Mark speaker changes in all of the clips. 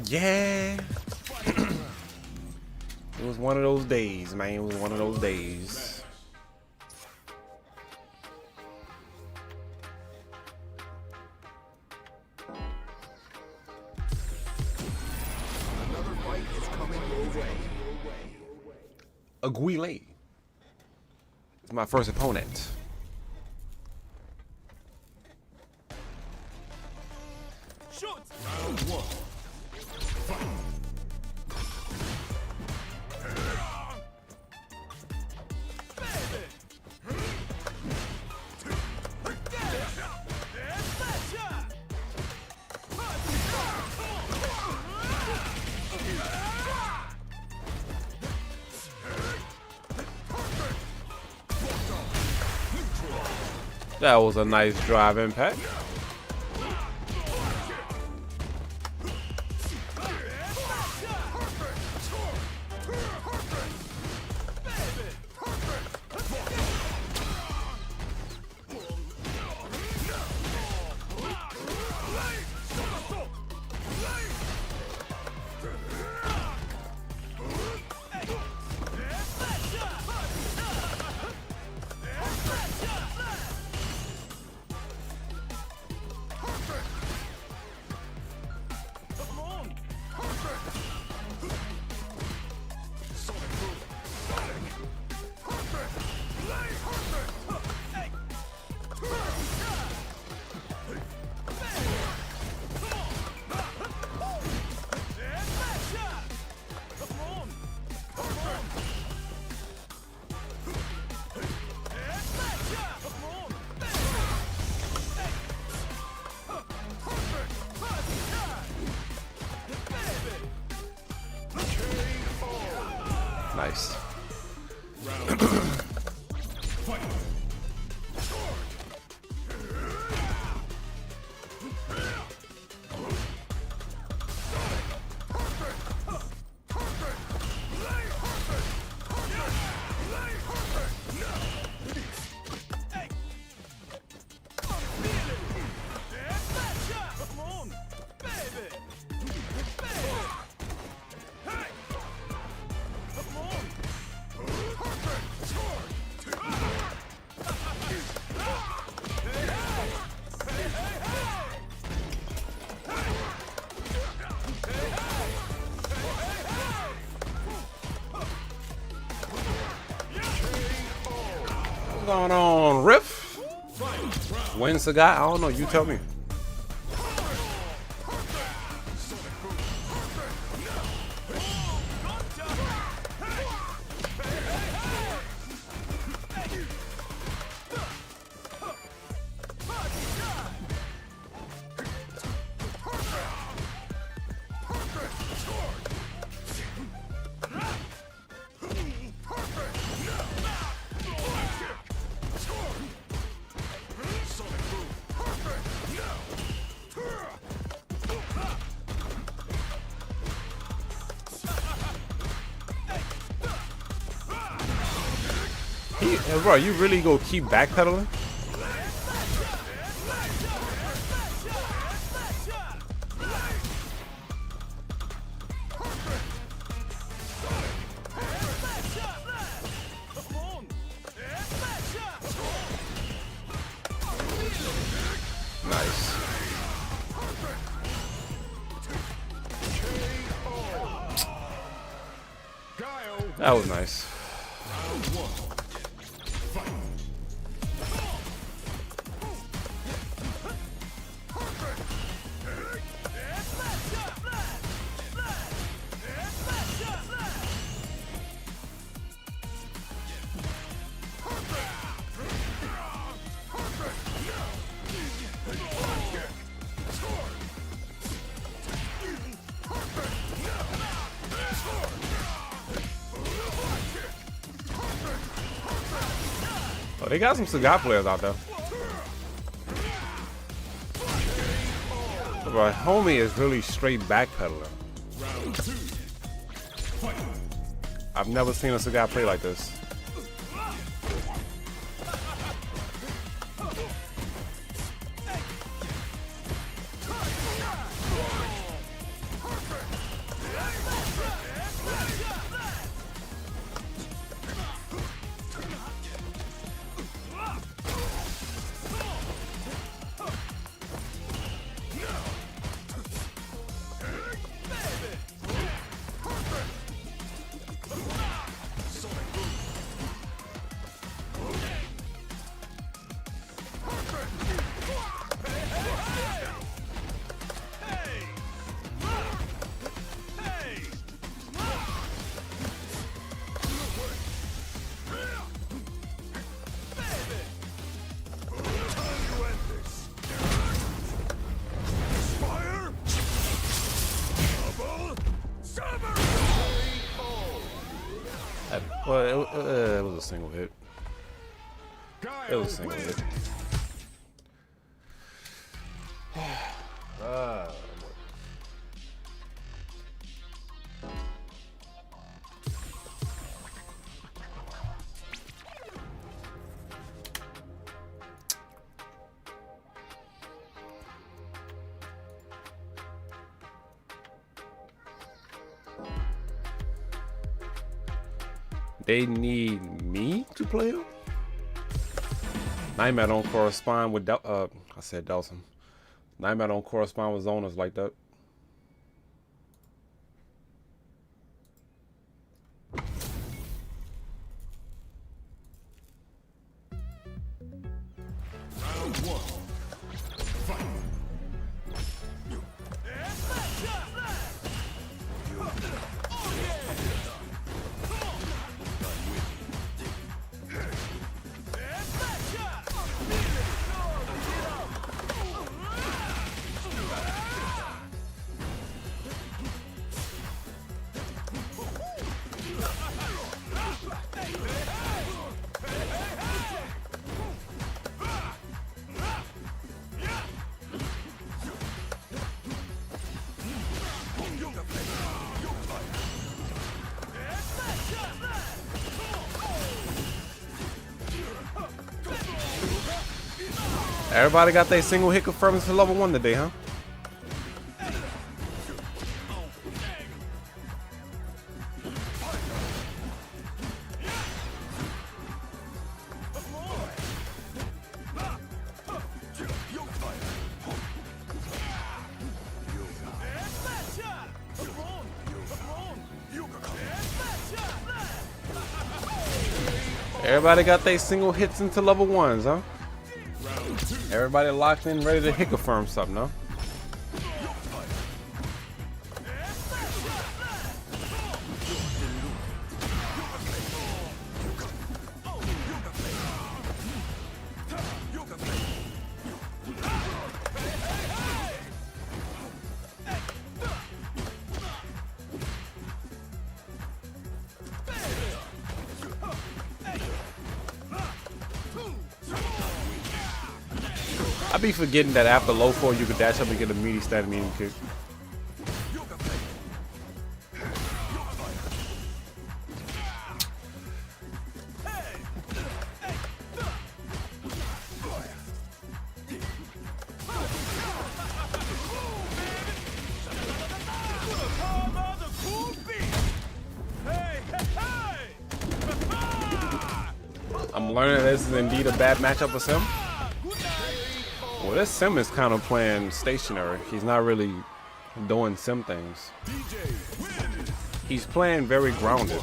Speaker 1: Yeah. It was one of those days, man. It was one of those days.
Speaker 2: Another fight is coming your way.
Speaker 1: GFUEL is my first opponent.
Speaker 2: Shoot! Round one. Fight.
Speaker 1: That was a nice drive impact. Nice. What's going on, Riff? When Sagat? I don't know. You tell me. Bro, you really go keep backpedaling? Nice. That was nice. Oh, they got some Sagat players out there. Bro, homie is really straight backpedaling. I've never seen a Sagat play like this. Well, it was a single hit. It was a single hit. They need me to play him? Nightmare don't correspond with I said Dawson. Nightmare don't correspond with zoners like that.
Speaker 2: Round one. Fight.
Speaker 1: Everybody got their single hit confirmed to level 1 today, huh? Everybody got their single hits into level 1s, huh? Everybody locked in, ready to hit confirm something, no? I be forgetting that after low 4 you could dash up and get a meaty stat medium kick. I'm learning this is indeed a bad matchup for Sim. Well, this Sim is kind of playing stationary. He's not really doing Sim things. He's playing very grounded.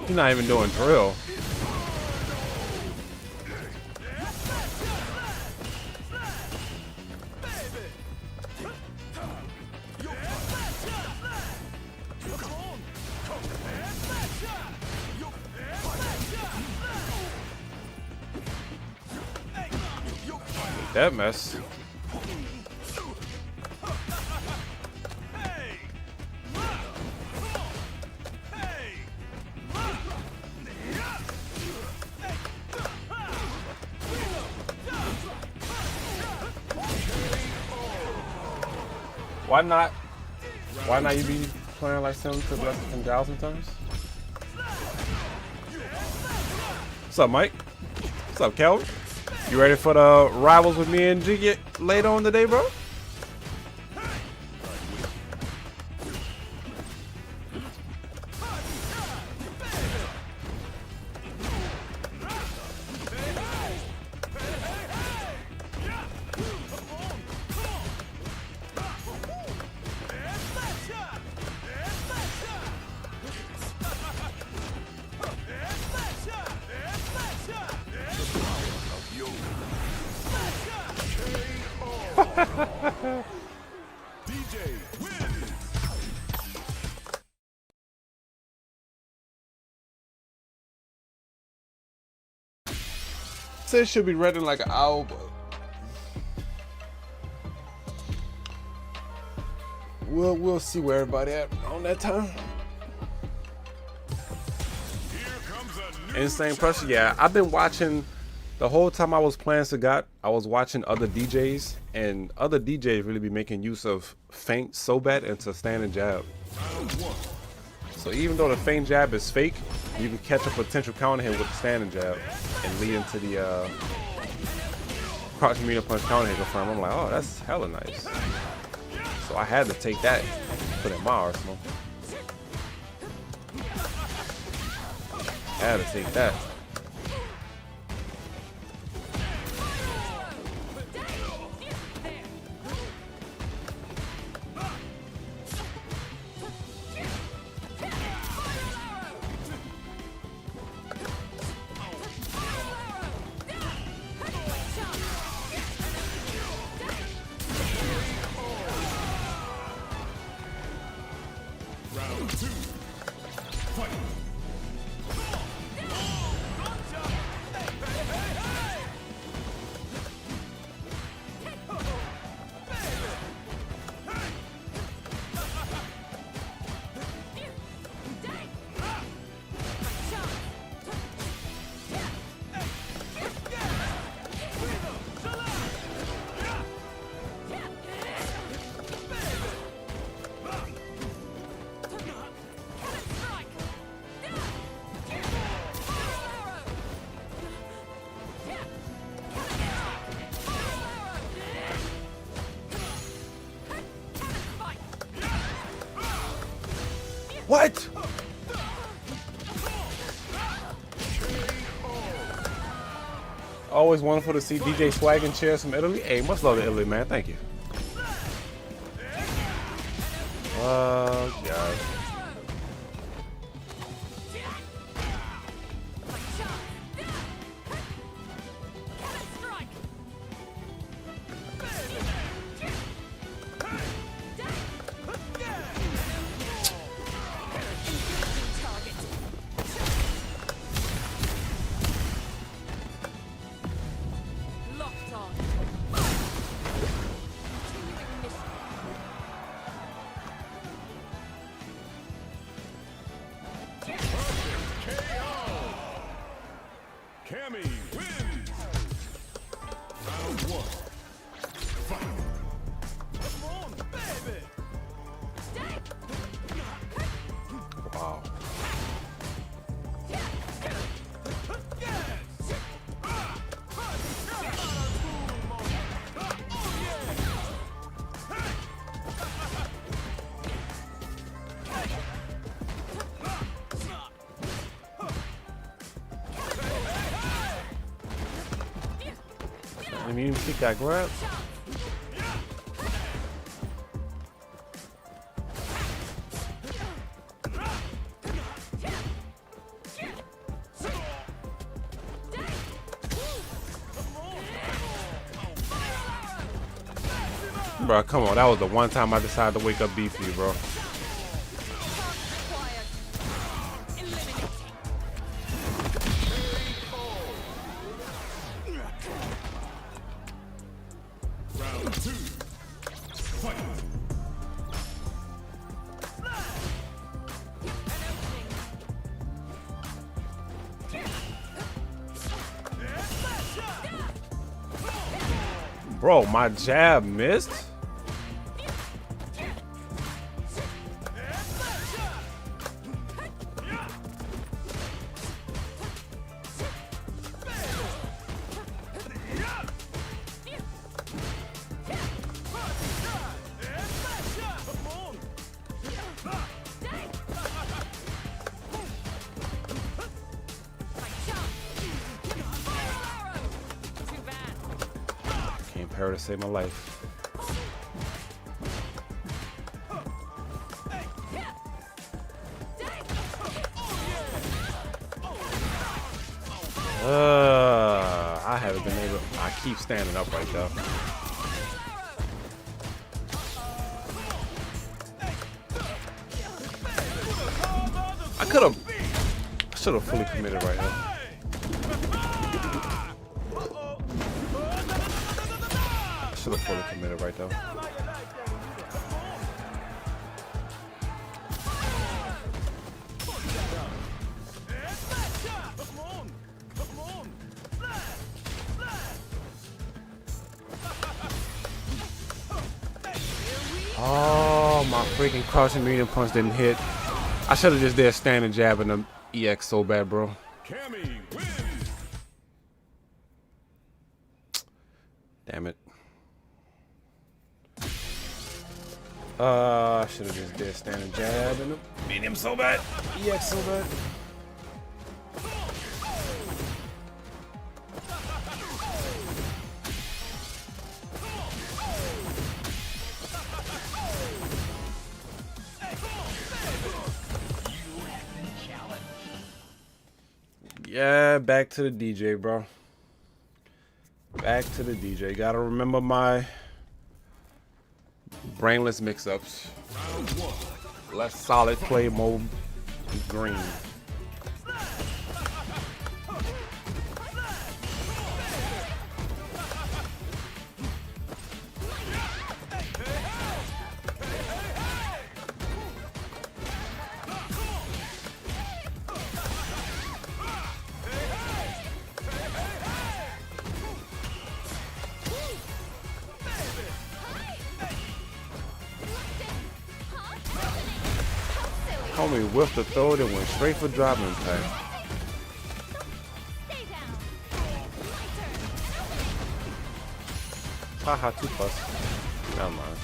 Speaker 1: He's not even doing drill. That mess. Why not? Why not you be playing like Sim to less than 1,000 times? What's up, Mike? What's up, Kelvin? You ready for the rivals with me and G later on today, bro?
Speaker 2: DJ wins.
Speaker 1: Said should be ready in like an hour, but we'll see where everybody at on that time.
Speaker 2: Here comes a new
Speaker 1: Insane pressure. Yeah, I've been watching the whole time I was playing Sagat. I was watching other DJs, and other DJs really be making use of feint so bad into standing jab.
Speaker 2: round one.
Speaker 1: So even though the feint jab is fake, you can catch a potential counter hit with the standing jab and lead into the crouching medium punch counter hit confirm. I'm like, oh, that's hella nice. So I had to take that, put it in my arsenal. Had to take that.
Speaker 2: Round two. Fight.
Speaker 1: What? Always wonderful to see DJ Swag and Chairs from Italy. Hey, much love to Italy, man. Thank you. Oh, God.
Speaker 2: Cammy wins. Round one. Fight. Come on, baby.
Speaker 1: Wow. I mean, you kick that grab. Bro, come on. That was the one time I decided to wake up beef for you, bro.
Speaker 2: Round two. Fight.
Speaker 1: Bro, my jab missed? Came here to save my life. I haven't been able. I keep standing up right there. should have fully committed right here. Should have fully committed right there. Oh, my freaking crouching medium punch didn't hit. I should have just did a standing jab in the EX so bad, bro. Damn it. I should have just did standing jab in the medium so bad. EX so bad. Yeah, back to the DJ, bro. Back to the DJ. Gotta remember my brainless mix-ups. Less solid play mode green. Homie whiffed the throw that went straight for drop impact. Haha, 2+. Never mind.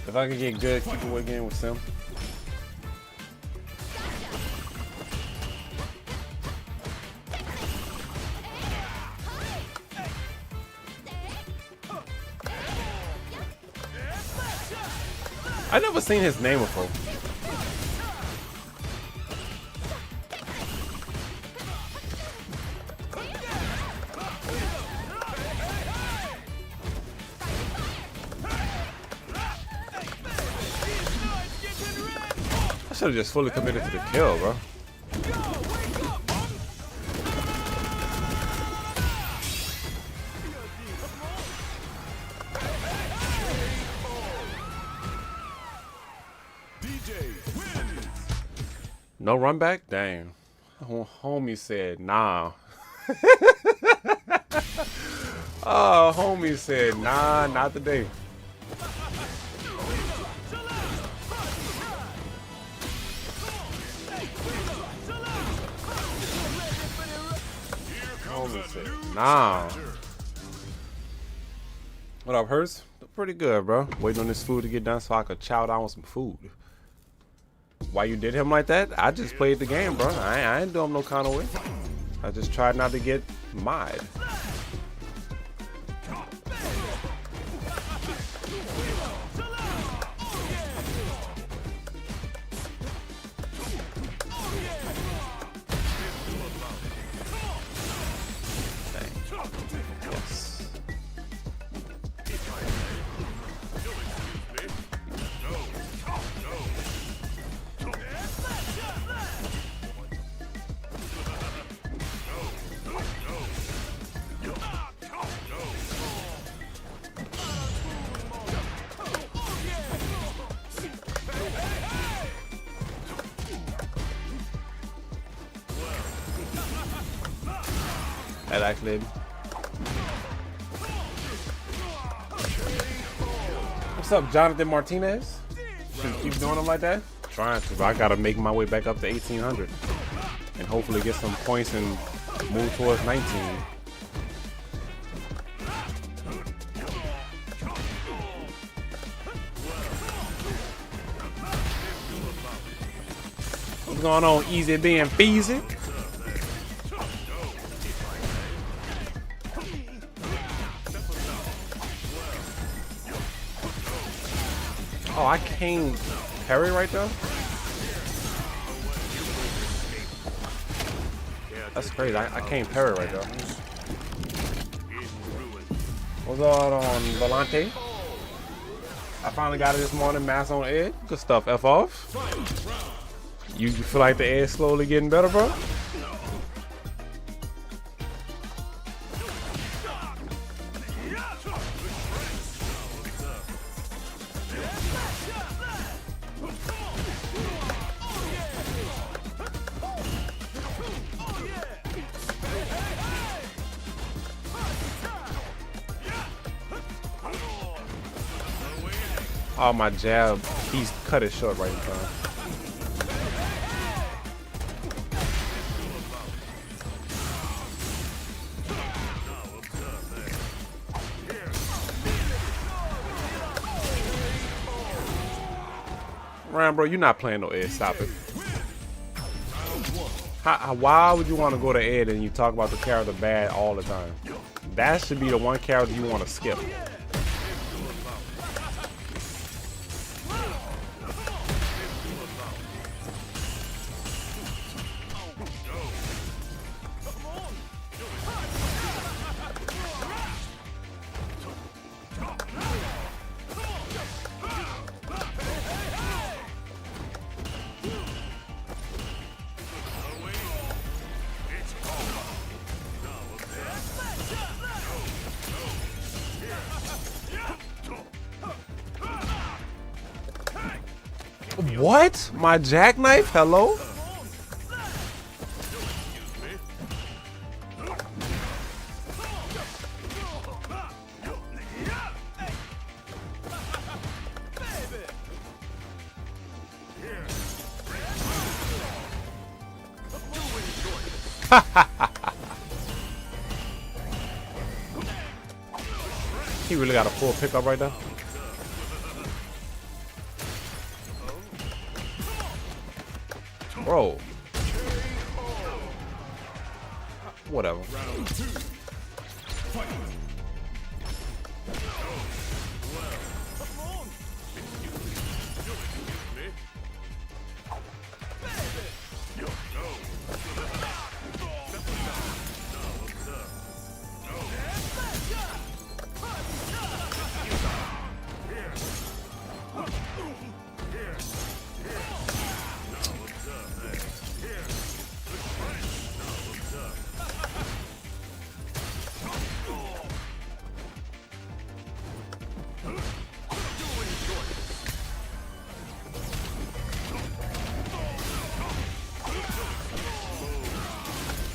Speaker 1: If I can get good, keep away game with Sim. I never seen his name before. I should have just fully committed to the kill, bro. No run back? Dang. Homie said nah. Oh, homie said nah, not today. Homie said nah. What up, Hurst? Pretty good, bro. Waiting on this food to get done so I could chow down with some food. Why you did him like that? I just played the game, bro. I ain't doing no kind of way. I just tried not to get mod. That actually. What's up, Jonathan Martinez? Should keep doing them like that? Trying to, but I gotta make my way back up to 1800 and hopefully get some points and move towards 19. What's going on, Easy being Feezy? Oh, I can't parry right though? That's crazy. I can't parry right though. What's on Volante? I finally got it this morning. Mass on edge. Good stuff. F off. You feel like the edge slowly getting better, bro? Oh, my jab. He's cut it short right in time. Ram, bro, you're not playing no edge. Stop it. Why would you want to go to edge and you talk about the character bad all the time? That should be the one character you want to skip. What? My jackknife? Hello? He really got a full pickup right there. Bro. Whatever.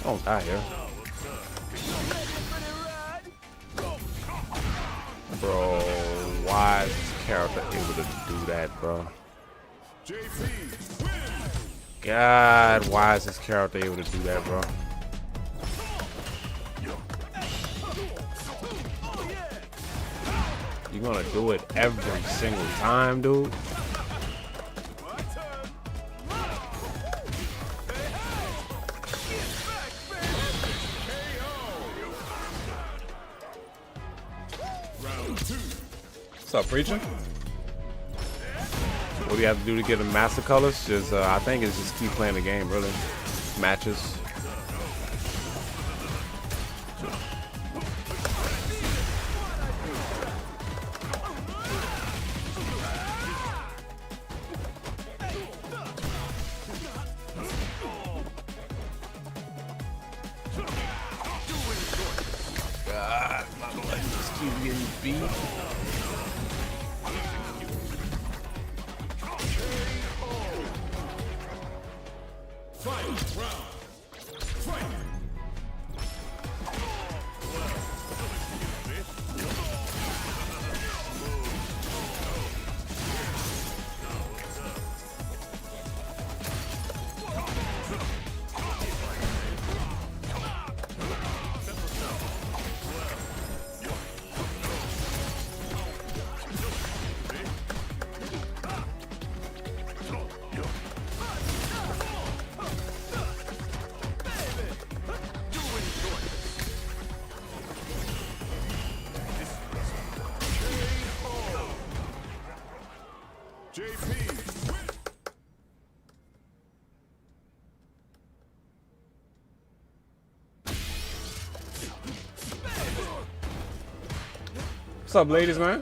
Speaker 1: Don't die here. Bro, why is this character able to do that, bro? God, why is this character able to do that, bro? You're gonna do it every single time, dude? What's up, Preacher? What do you have to do to get the master colors? Just, I think it's just keep playing the game, really. Matches. God, my life just keep getting beat. What's up, ladies, man?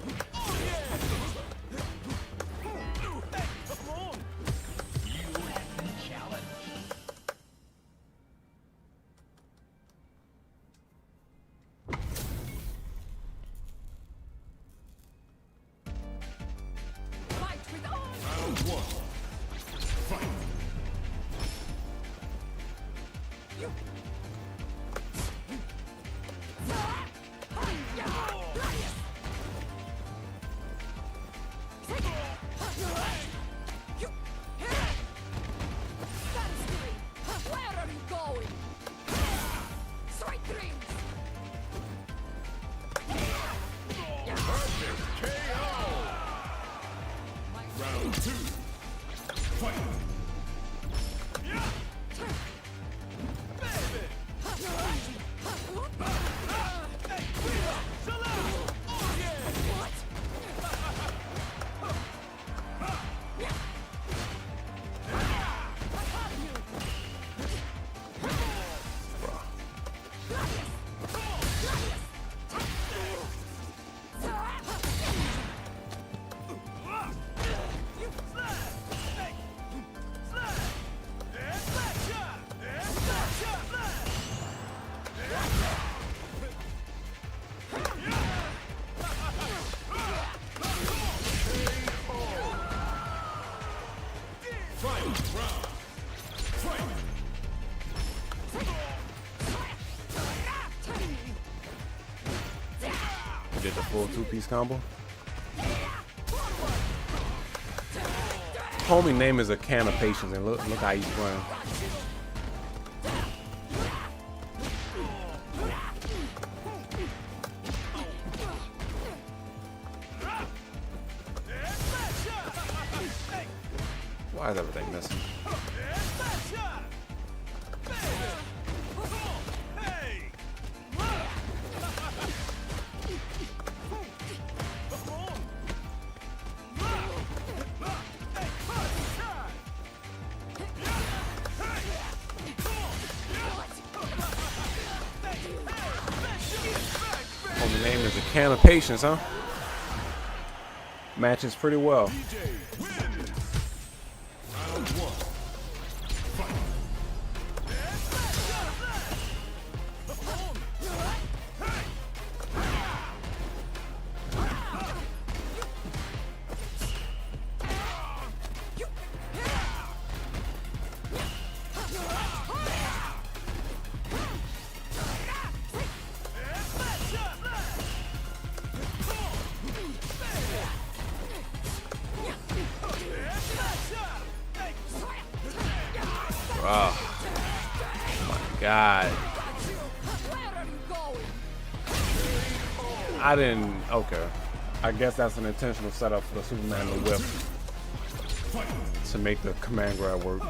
Speaker 1: Did the full two-piece combo. Homie name is a can of patience, and look how he's playing. Why is everything missing? Homie name is a can of patience, huh? Matches pretty well. Oh my God. I didn't. Okay. I guess that's an intentional setup for the Superman to whip to make the command grab work.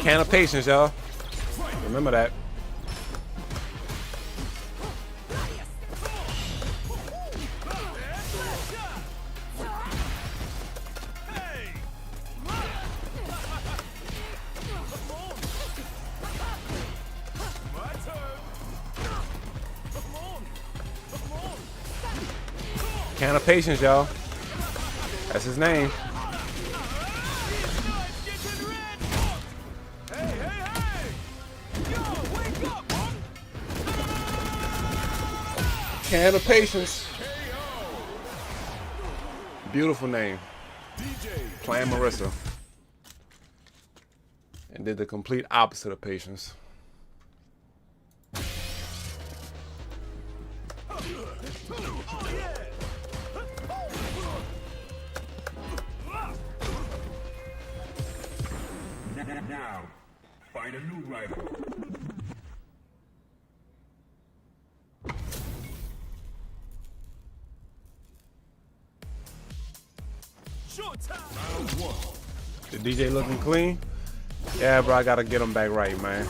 Speaker 1: Can of patience, y'all. Remember that. Can of patience, y'all. That's his name. Can of patience. Beautiful name. Playing Marissa. And did the complete opposite of patience.
Speaker 2: Now, find a new rival. Round one.
Speaker 1: The DJ looking clean? Yeah, bro, I gotta get him back right, man.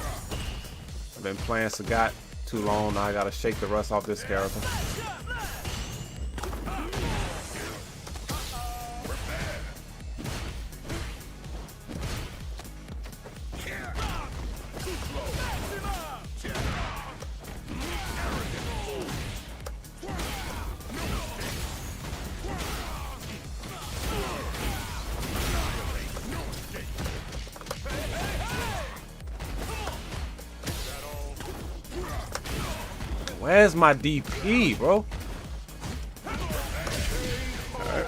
Speaker 1: Been playing Sagat too long. Now I gotta shake the rust off this character. Where's my DP, bro? Alright.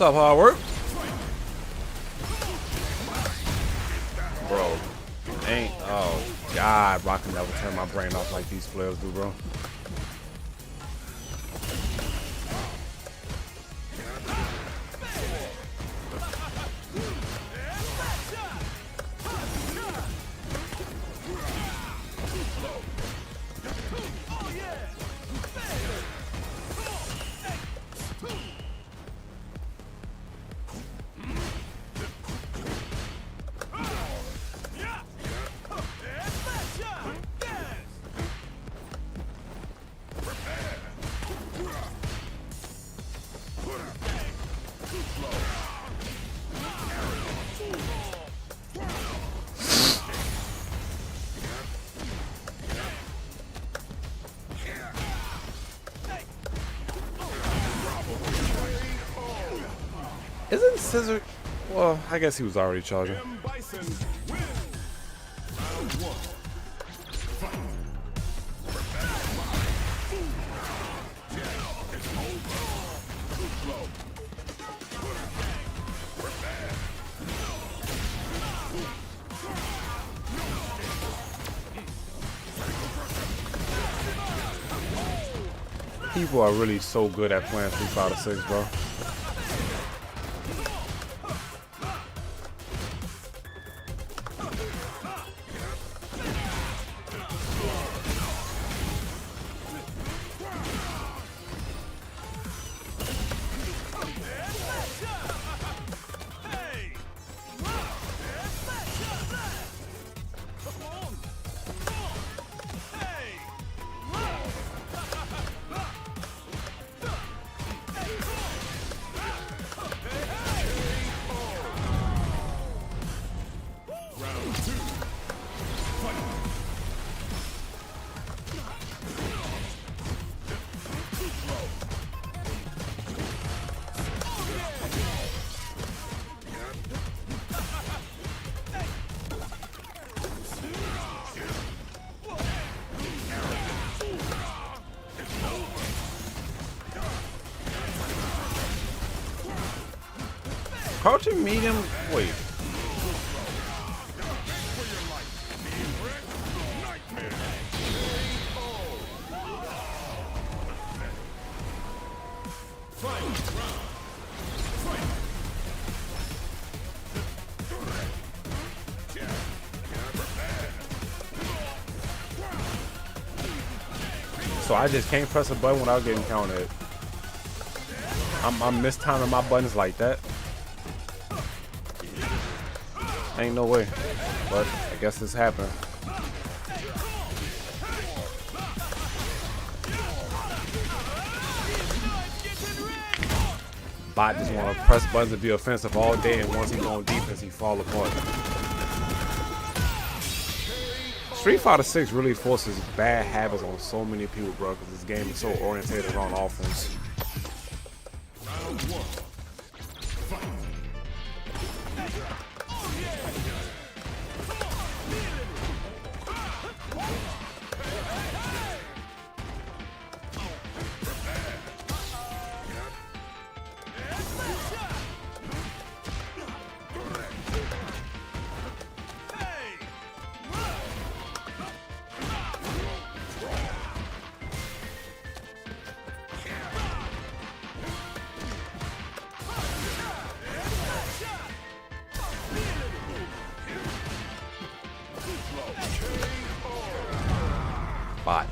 Speaker 1: What's up, hard work? Bro, ain't, oh God, I can never turn my brain off like these players do, bro. Isn't Scissor? Well, I guess he was already charging. People are really so good at playing Street Fighter 6, bro. Crouching medium, wait. So I just can't press a button without getting counted. I'm mistiming my buttons like that. Ain't no way, but I guess it's happening. Bot just want to press buttons and be offensive all day, and once he go on defense, he fall apart. Street Fighter 6 really forces bad habits on so many people, bro, because this game is so oriented around offense. Bot.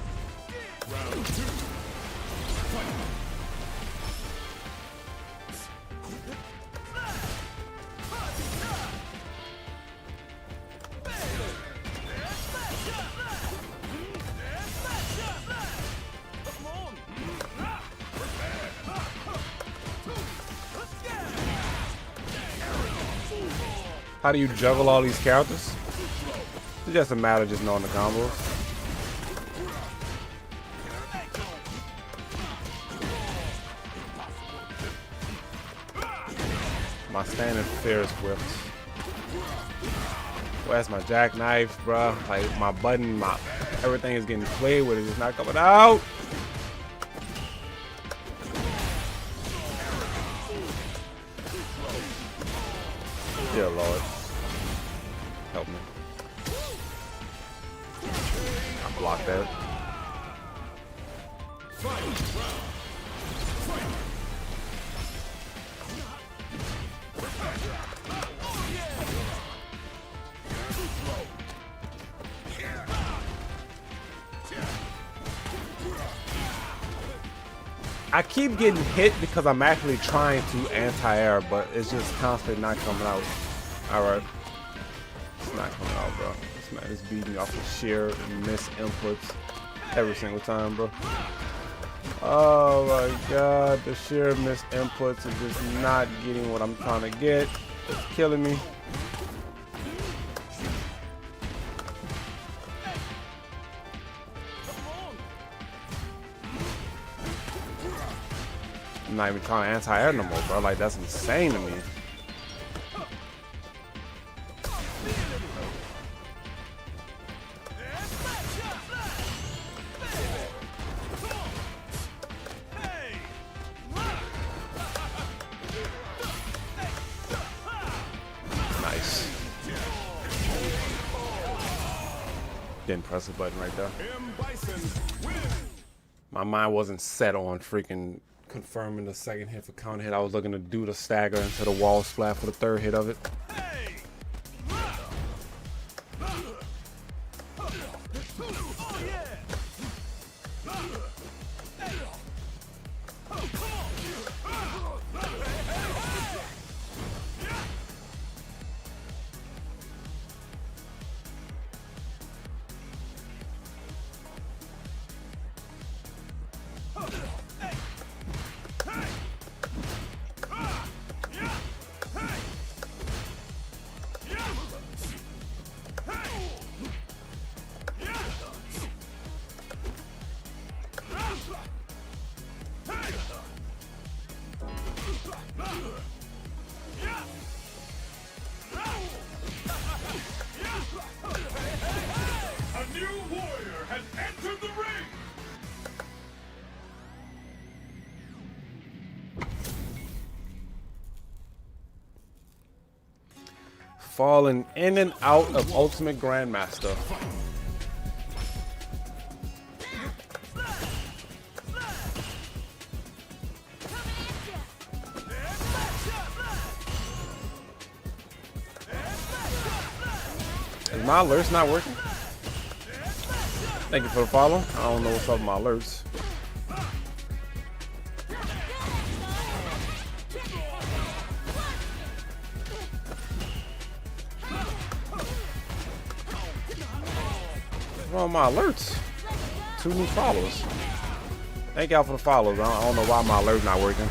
Speaker 1: How do you juggle all these characters? It's just a matter of just knowing the combos. My standing Ferris whips. Where's my jackknife, bro? Like my button, everything is getting played with. It's just not coming out. Dear Lord, help me. I blocked that. I keep getting hit because I'm actually trying to anti-air, but it's just constantly not coming out. Alright. It's not coming out, bro. This man is beating me off of sheer miss inputs every single time, bro. Oh my god, the sheer miss inputs are just not getting what I'm trying to get. It's killing me. I'm not even trying to anti-air no more, bro. Like, that's insane to me. Nice. Didn't press the button right there. My mind wasn't set on freaking confirming the second hit for counter hit. I was looking to do the stagger into the wall splat for the third hit of it. Falling in and out of Ultimate Grandmaster. Is my alerts not working? Thank you for the follow. I don't know what's up with my alerts. What's wrong with my alerts? 2 new followers. Thank y'all for the follows. I don't know why my alert's not working.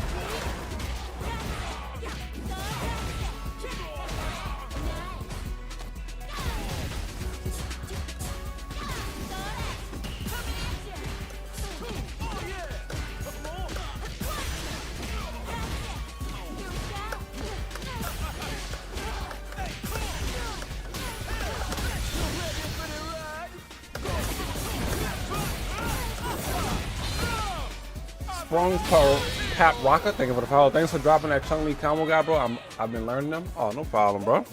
Speaker 1: Sprung Pearl Cap Rocker, thank you for the follow. Thanks for dropping that Chung Lee combo guy, bro. I've been learning them. Oh, no problem, bro.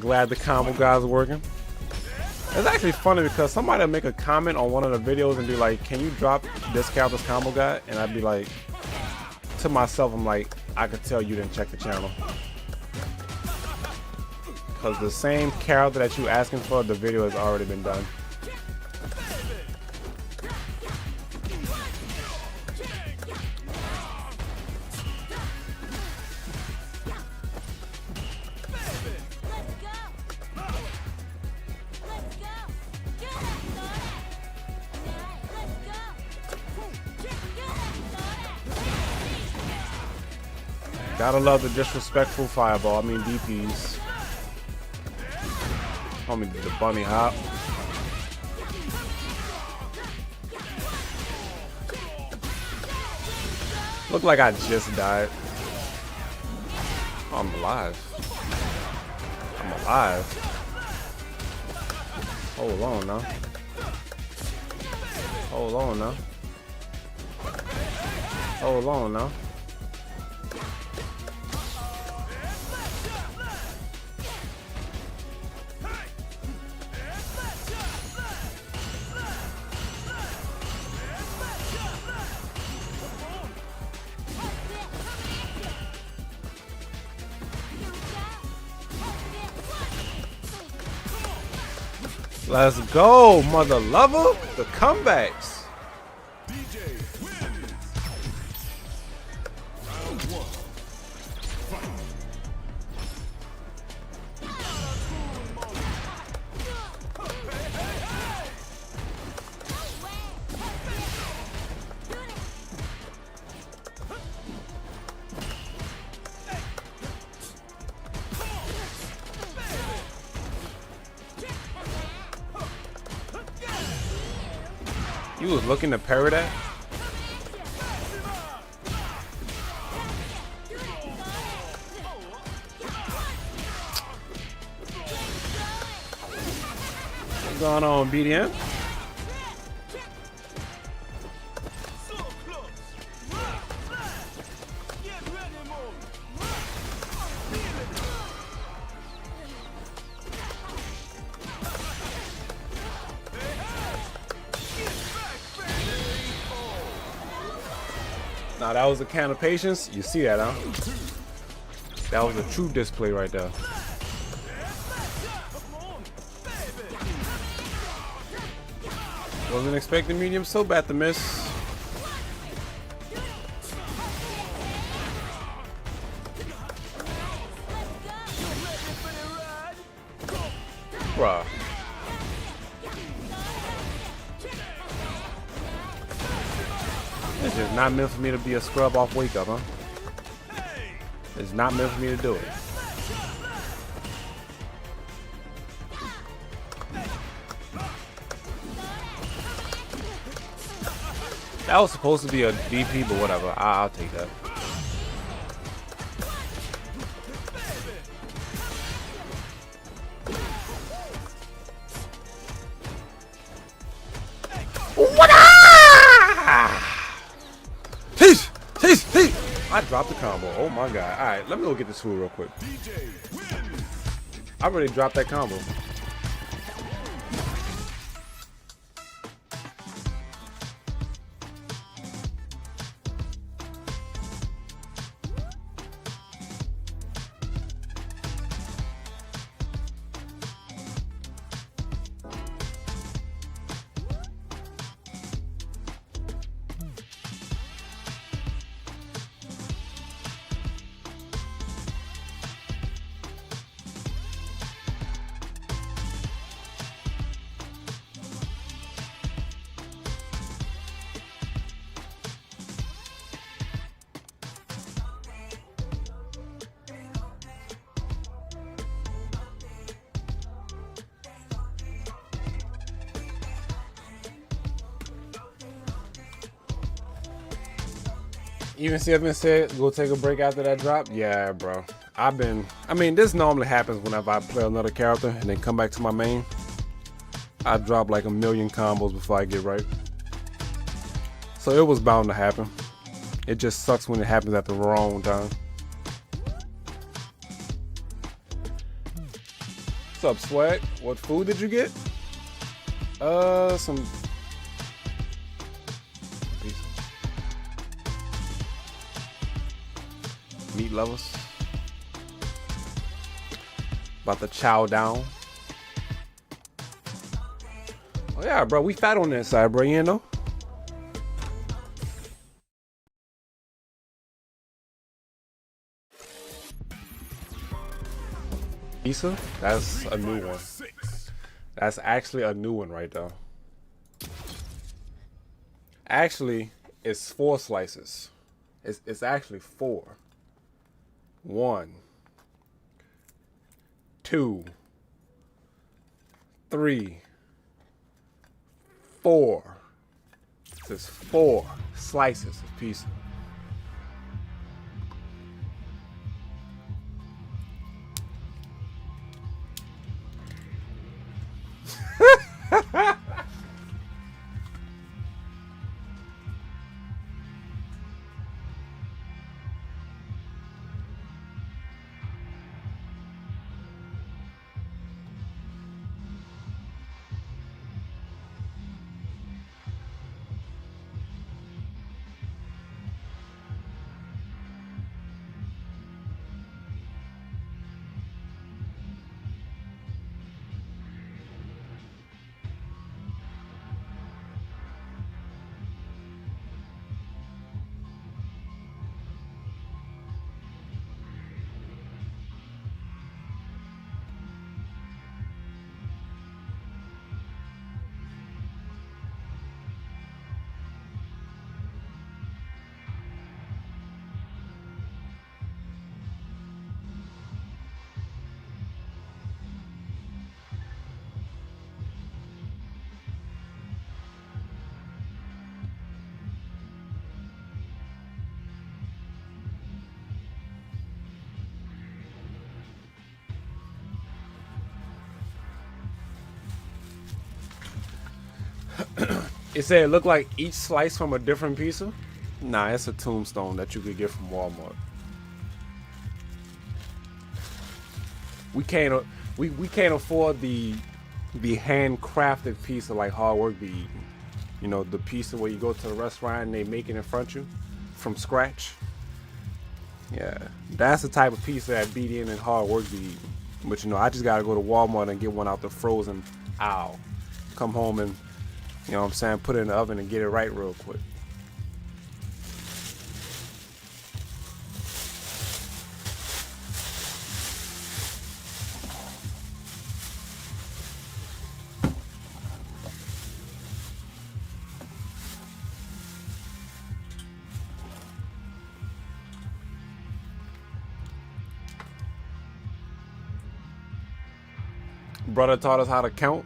Speaker 1: Glad the combo guys are working. It's actually funny because somebody will make a comment on one of the videos and be like, can you drop this character's combo guide? And I'd be like, to myself, I'm like, I could tell you didn't check the channel. Because the same character that you asking for, the video has already been done. Gotta love the disrespectful fireball. I mean DPs. Homie did the bunny hop. Look like I just died. Oh, I'm alive. I'm alive. Hold on now. Hold on now. Hold on now. Let's go, mother lover. The comebacks. You was looking to parry that? What's going on, BDM? Now that was a count of patience. You see that, huh? That was a true display right there. Wasn't expecting medium so bad to miss. Bruh. It's just not meant for me to be a scrub off wake up, huh? It's not meant for me to do it. That was supposed to be a DP, but whatever. I'll take that. I dropped the combo. Oh my god. Alright, let me go get this food real quick. I really dropped that combo. Even Steven said, go take a break after that drop. Yeah, bro. I mean, this normally happens whenever I play another character and then come back to my main. I drop like a million combos before I get right. So it was bound to happen. It just sucks when it happens at the wrong time. What's up, Swag? What food did you get? Some meat lovers. About to chow down. Oh yeah, bro, we fat on that side, bro, you know? Pizza? That's a new one. That's actually a new one right there. Actually, it's 4 slices. It's actually 4. 1, 2, 3, 4. This is 4 slices of pizza. It said it looked like each slice from a different pizza. Nah, it's a tombstone that you could get from Walmart. We can't afford the handcrafted pizza like Hard Work be eating. You know, the pizza where you go to the restaurant and they make it in front of you from scratch. Yeah, that's the type of pizza that BD and Hard Work be eating. But you know, I just gotta go to Walmart and get one out the frozen aisle. Come home and, you know what I'm saying, put it in the oven and get it right real quick. Brother taught us how to count.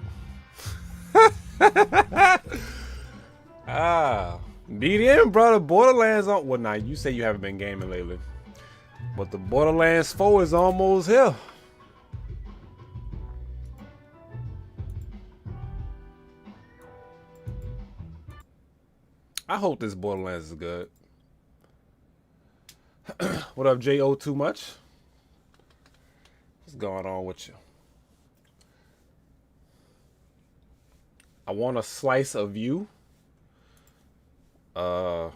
Speaker 1: BDM brother, Borderlands on. Well, now you say you haven't been gaming lately, but the Borderlands 4 is almost here. I hope this Borderlands is good. What up, J.O. Too much? What's going on with you? I want a slice of you. Let's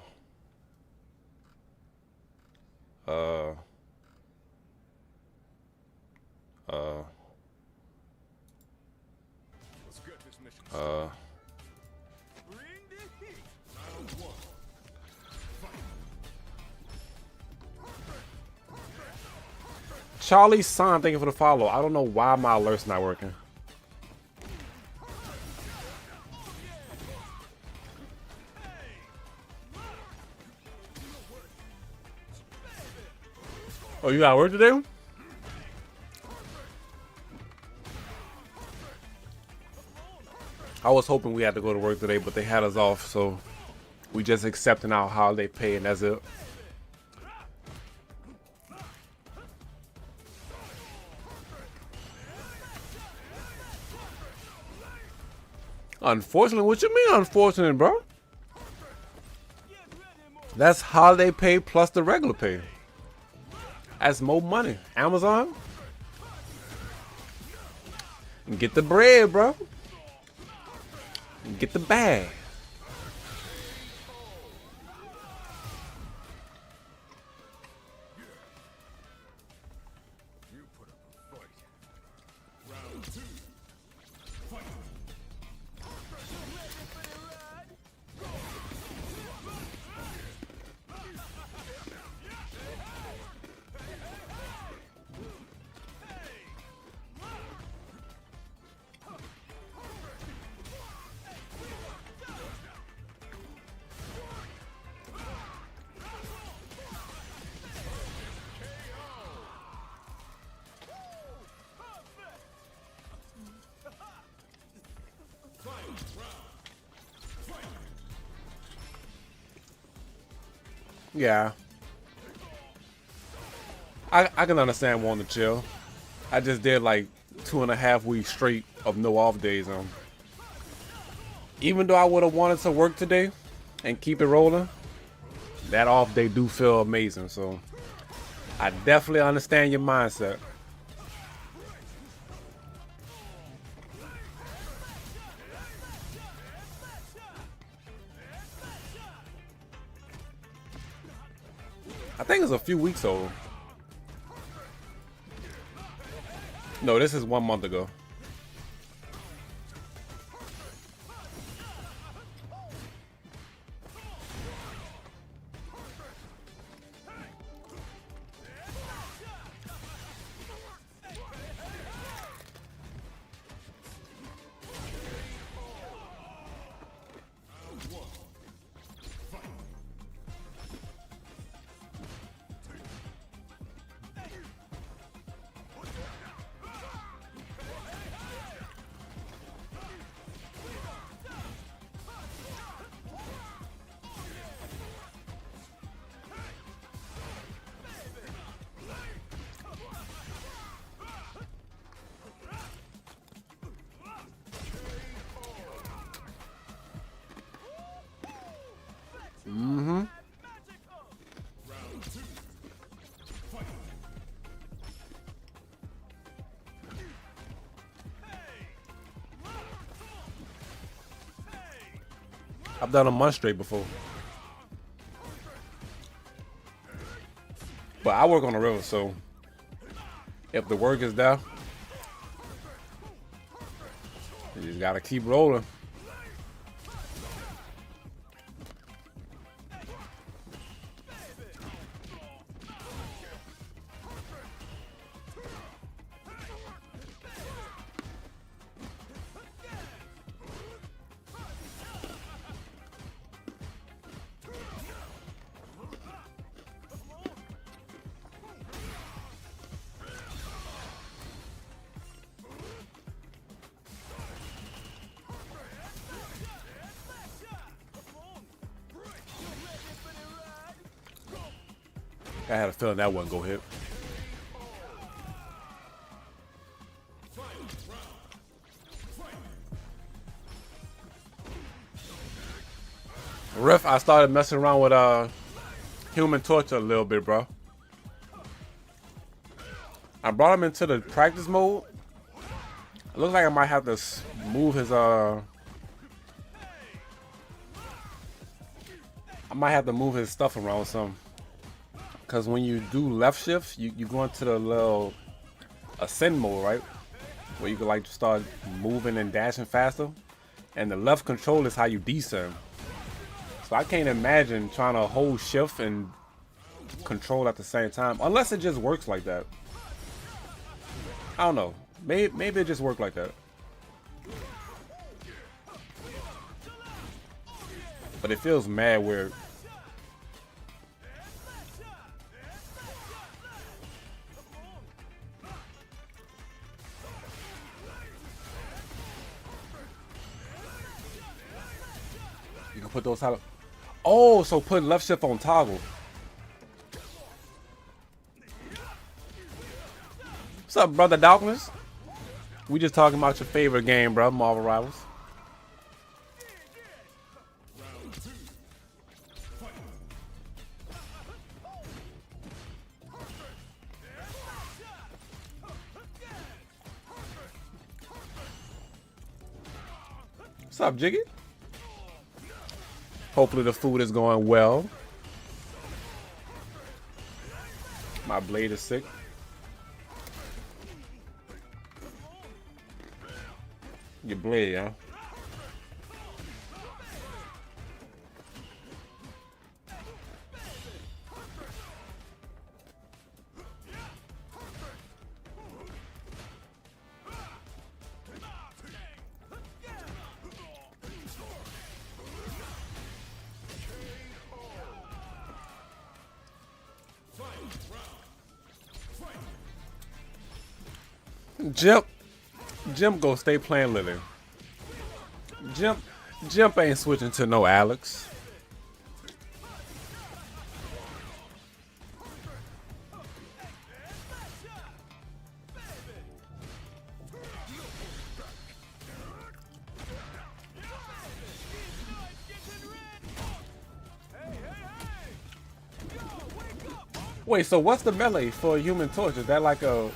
Speaker 1: get this mission started. Bring the heat. Round 1. Charlie Son, thank you for the follow. I don't know why my alert's not working. Oh, you got work to do? I was hoping we had to go to work today, but they had us off, so we just accepting our holiday pay, and that's it. Unfortunately? What you mean unfortunate, bro? That's holiday pay plus the regular pay. That's more money. Amazon, get the bread, bro. Get the bag. Yeah. I can understand wanting to chill. I just did like 2.5 weeks straight of no off days. Even though I would have wanted to work today and keep it rolling, that off day do feel amazing. So I definitely understand your mindset. I think it's a few weeks old. No, this is 1 month ago. Mm-hmm. I've done a month straight before. But I work on the river, so if the work is there, you just gotta keep rolling. I had a feeling that wouldn't go hit. Ref, I started messing around with Human Torture a little bit, bro. I brought him into the practice mode. It looks like I might have to move his I might have to move his stuff around some. Because when you do left shift, you go into the little ascend mode, right? Where you can like start moving and dashing faster. And the left control is how you descend. So I can't imagine trying to hold shift and control at the same time. Unless it just works like that. I don't know. Maybe it just worked like that. But it feels mad weird. You can put those how. Oh, so putting left shift on toggle. What's up, brother Darkness? We just talking about your favorite game, bro, Marvel Rivals. What's up, Jiggy? Hopefully the food is going well. My blade is sick. Your blade, huh? Jimp go stay playing Lily. Jimp ain't switching to no Alex. Wait, so what's the melee for Human Torch? Is that like a...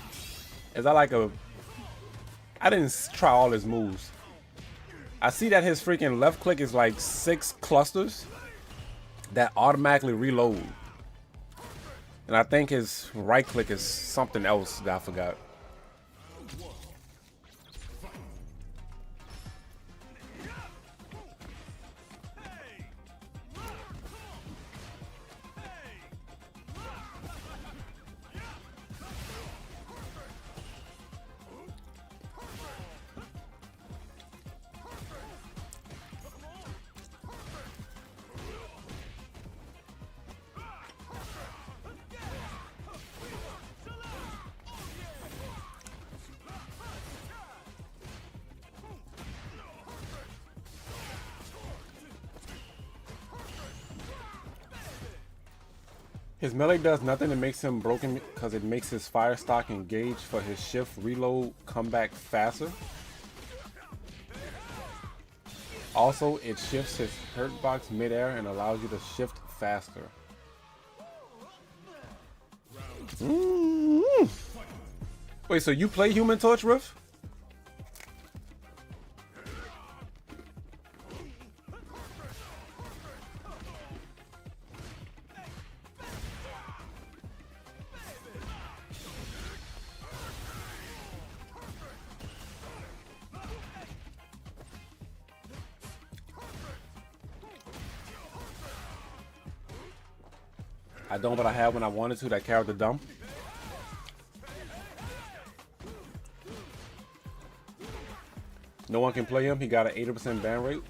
Speaker 1: I didn't try all his moves. I see that his freaking left click is like 6 clusters that automatically reload. And I think his right click is something else that I forgot. His melee does nothing that makes him broken because it makes his fire stock engage for his shift reload come back faster. Also, it shifts his hurt box midair and allows you to shift faster. Wait, so you play Human Torch, Riff? I don't, but I have when I wanted to. That character dumb. No one can play him. He got an 80% ban rate.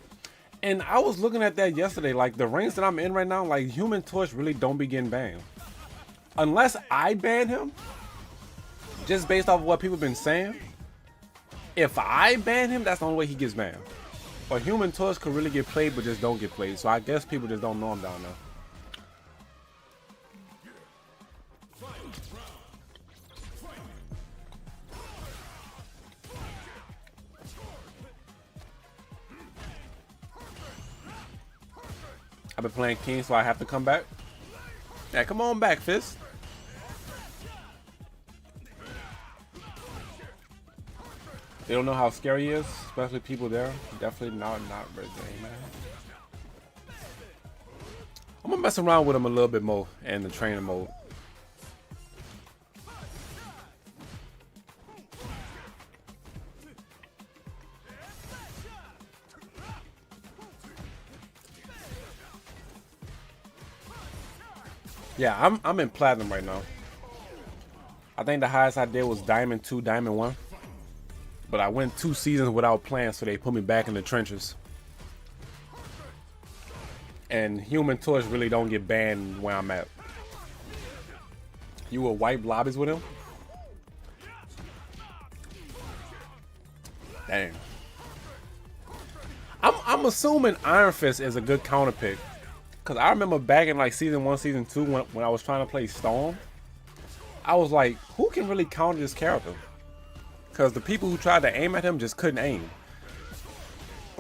Speaker 1: And I was looking at that yesterday. Like, the ranks that I'm in right now, like, Human Torch really don't be getting banned. Unless I ban him, just based off of what people have been saying. If I ban him, that's the only way he gets banned. But Human Torch could really get played, but just don't get played. So I guess people just don't know him down there. I've been playing King, so I have to come back. Yeah, come on back, Fist. They don't know how scary he is, especially people there. Definitely not ready, man. I'm gonna mess around with him a little bit more in the trainer mode. Yeah, I'm in platinum right now. I think the highest I did was Diamond 2, Diamond 1. But I went 2 seasons without playing, so they put me back in the trenches. And Human Torch really don't get banned where I'm at. You will wipe lobbies with him? Dang. I'm assuming Iron Fist is a good counter pick. Cause I remember back in like season 1, season 2, when I was trying to play Storm, I was like, who can really counter this character? Cause the people who tried to aim at him just couldn't aim.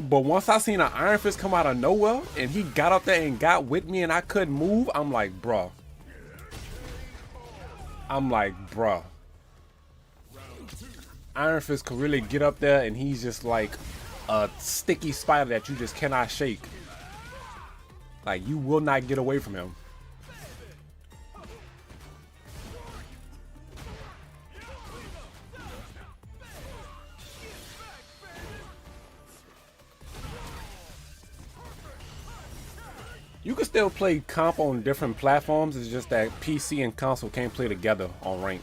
Speaker 1: But once I seen an Iron Fist come out of nowhere and he got up there and got with me and I couldn't move, I'm like, bruh. Iron Fist could really get up there and he's just like a sticky spider that you just cannot shake. Like, you will not get away from him. You can still play comp on different platforms. It's just that PC and console can't play together on rank.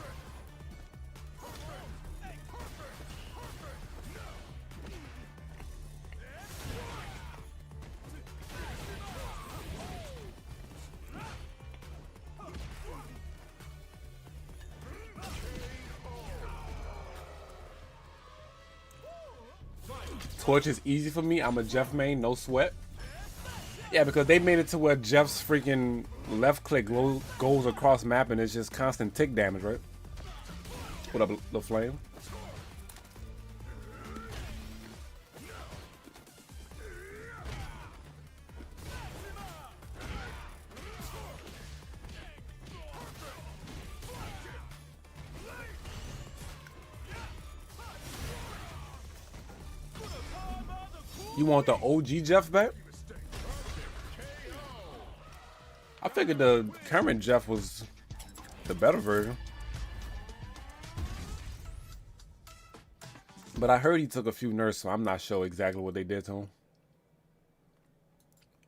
Speaker 1: Torch is easy for me. I'm a Jeff main, no sweat. Yeah, because they made it to where Jeff's freaking left click goes across map and it's just constant tick damage, right? What up, the flame? You want the OG Jeff back? I figured the current Jeff was the better version. But I heard he took a few nerfs, so I'm not sure exactly what they did to him.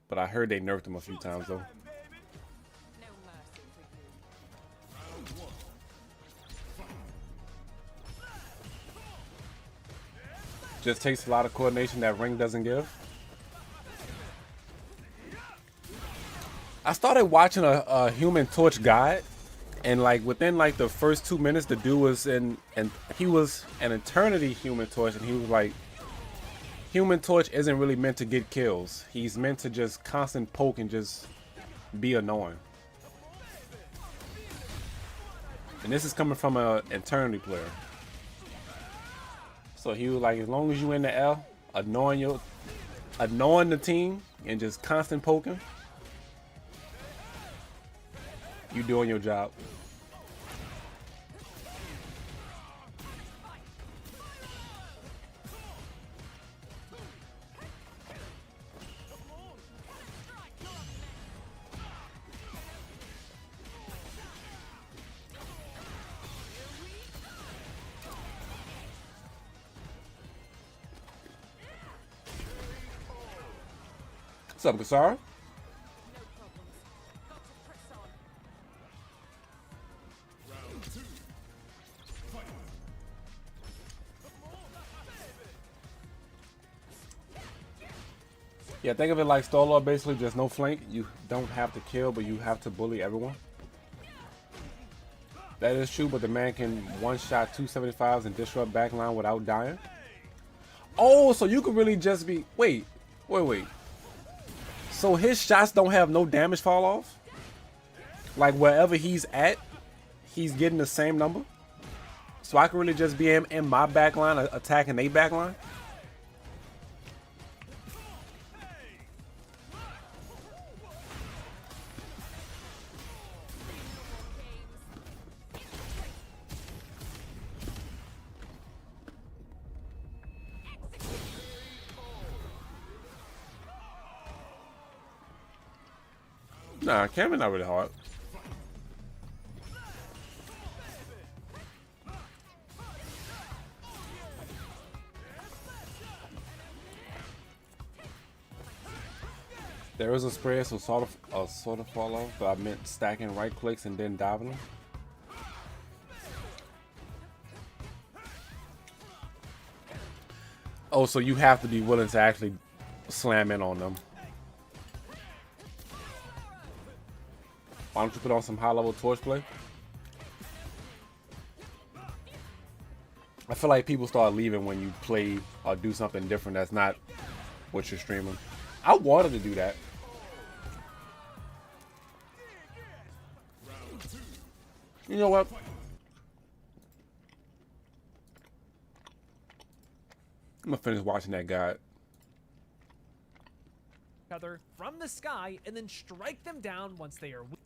Speaker 1: But I heard they nerfed him a few times, though. Just takes a lot of coordination that Ring doesn't give. I started watching a Human Torch guide, and like within like the first 2 minutes, the dude was in, and he was an Eternity Human Torch, and he was like, Human Torch isn't really meant to get kills. He's meant to just constant poke and just be annoying. And this is coming from an Eternity player. So he was like, as long as you in the L, annoying the team and just constant poking, you doing your job. What's up, Gasara? Yeah, think of it like Starlord, basically just no flank. You don't have to kill, but you have to bully everyone. That is true, but the man can one-shot 275s and disrupt backline without dying. Oh, so you could really just be... Wait. So his shots don't have no damage fall off? Like wherever he's at, he's getting the same number? So I can really just be in my backline attacking their backline? Nah, Cameron not really hard. There is a spread, so sort of fall off, but I meant stacking right clicks and then diving them. Oh, so you have to be willing to actually slam in on them. Why don't you put on some high-level torch play? I feel like people start leaving when you play or do something different that's not what you're streaming. I wanted to do that. You know what? I'm gonna finish watching that guide.
Speaker 3: Other from the sky and then strike them down once they are weak.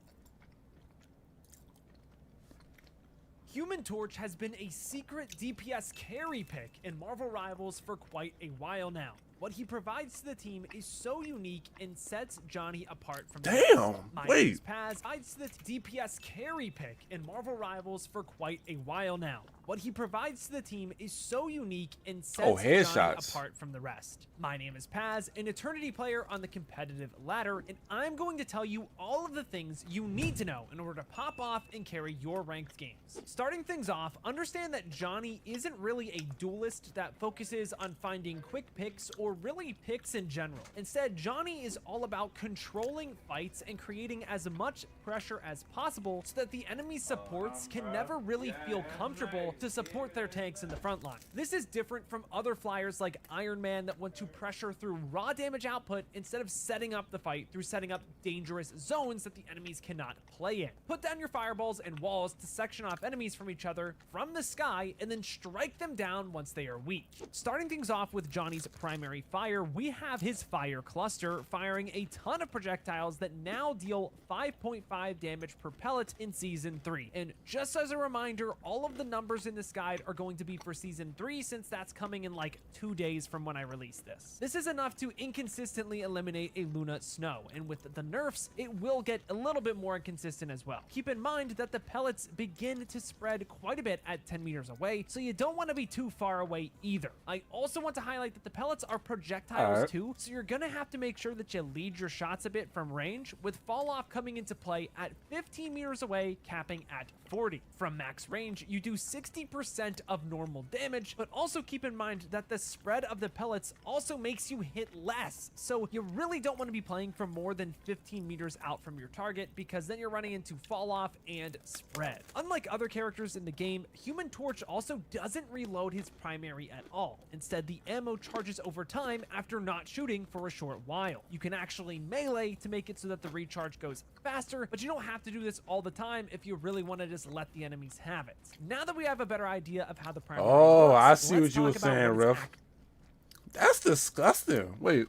Speaker 3: Human Torch has been a secret DPS carry pick in Marvel Rivals for quite a while now. What he provides to the team is so unique and sets Johnny apart from the rest.
Speaker 1: Damn.
Speaker 3: My
Speaker 1: Wait.
Speaker 3: name's Paz provides the DPS carry pick in Marvel Rivals for quite a while now. What he provides to the team is so unique and sets Johnny
Speaker 1: headshots.
Speaker 3: apart from the rest. My name is Paz, an Eternity player on the competitive ladder, and I'm going to tell you all of the things you need to know in order to pop off and carry your ranked games. Starting things off, understand that Johnny isn't really a duelist that focuses on finding quick picks or really picks in general. Instead, Johnny is all about controlling fights and creating as much pressure as possible so that the enemy's supports can never really feel comfortable to support their tanks in the front line. This is different from other flyers like Iron Man that want to pressure through raw damage output instead of setting up the fight through setting up dangerous zones that the enemies cannot play in. Put down your fireballs and walls to section off enemies from each other from the sky and then strike them down once they are weak. Starting things off with Johnny's primary fire, we have his fire cluster firing a ton of projectiles that now deal 5.5 damage per pellet in Season 3. And just as a reminder, all of the numbers in this guide are going to be for Season 3 since that's coming in like 2 days from when I release this. This is enough to inconsistently eliminate a Luna Snow, and with the nerfs, it will get a little bit more inconsistent as well. Keep in mind that the pellets begin to spread quite a bit at 10 meters away, so you don't want to be too far away either. I also want to highlight that the pellets are projectiles too, so you're gonna have to make sure that you lead your shots a bit from range, with fall off coming into play at 15 meters away, capping at 40. From max range, you do 60% of normal damage, but also keep in mind that the spread of the pellets also makes you hit less, so you really don't want to be playing from more than 15 meters out from your target, because then you're running into fall off and spread. Unlike other characters in the game, Human Torch also doesn't reload his primary at all. Instead, the ammo charges over time after not shooting for a short while. You can actually melee to make it so that the recharge goes faster, but you don't have to do this all the time if you really want to just let the enemies have it. Now that we have a better idea of how the primary
Speaker 1: Oh,
Speaker 3: works,
Speaker 1: I see
Speaker 3: let's
Speaker 1: what you were
Speaker 3: talk about
Speaker 1: saying,
Speaker 3: what it's
Speaker 1: Riff. That's disgusting. Wait.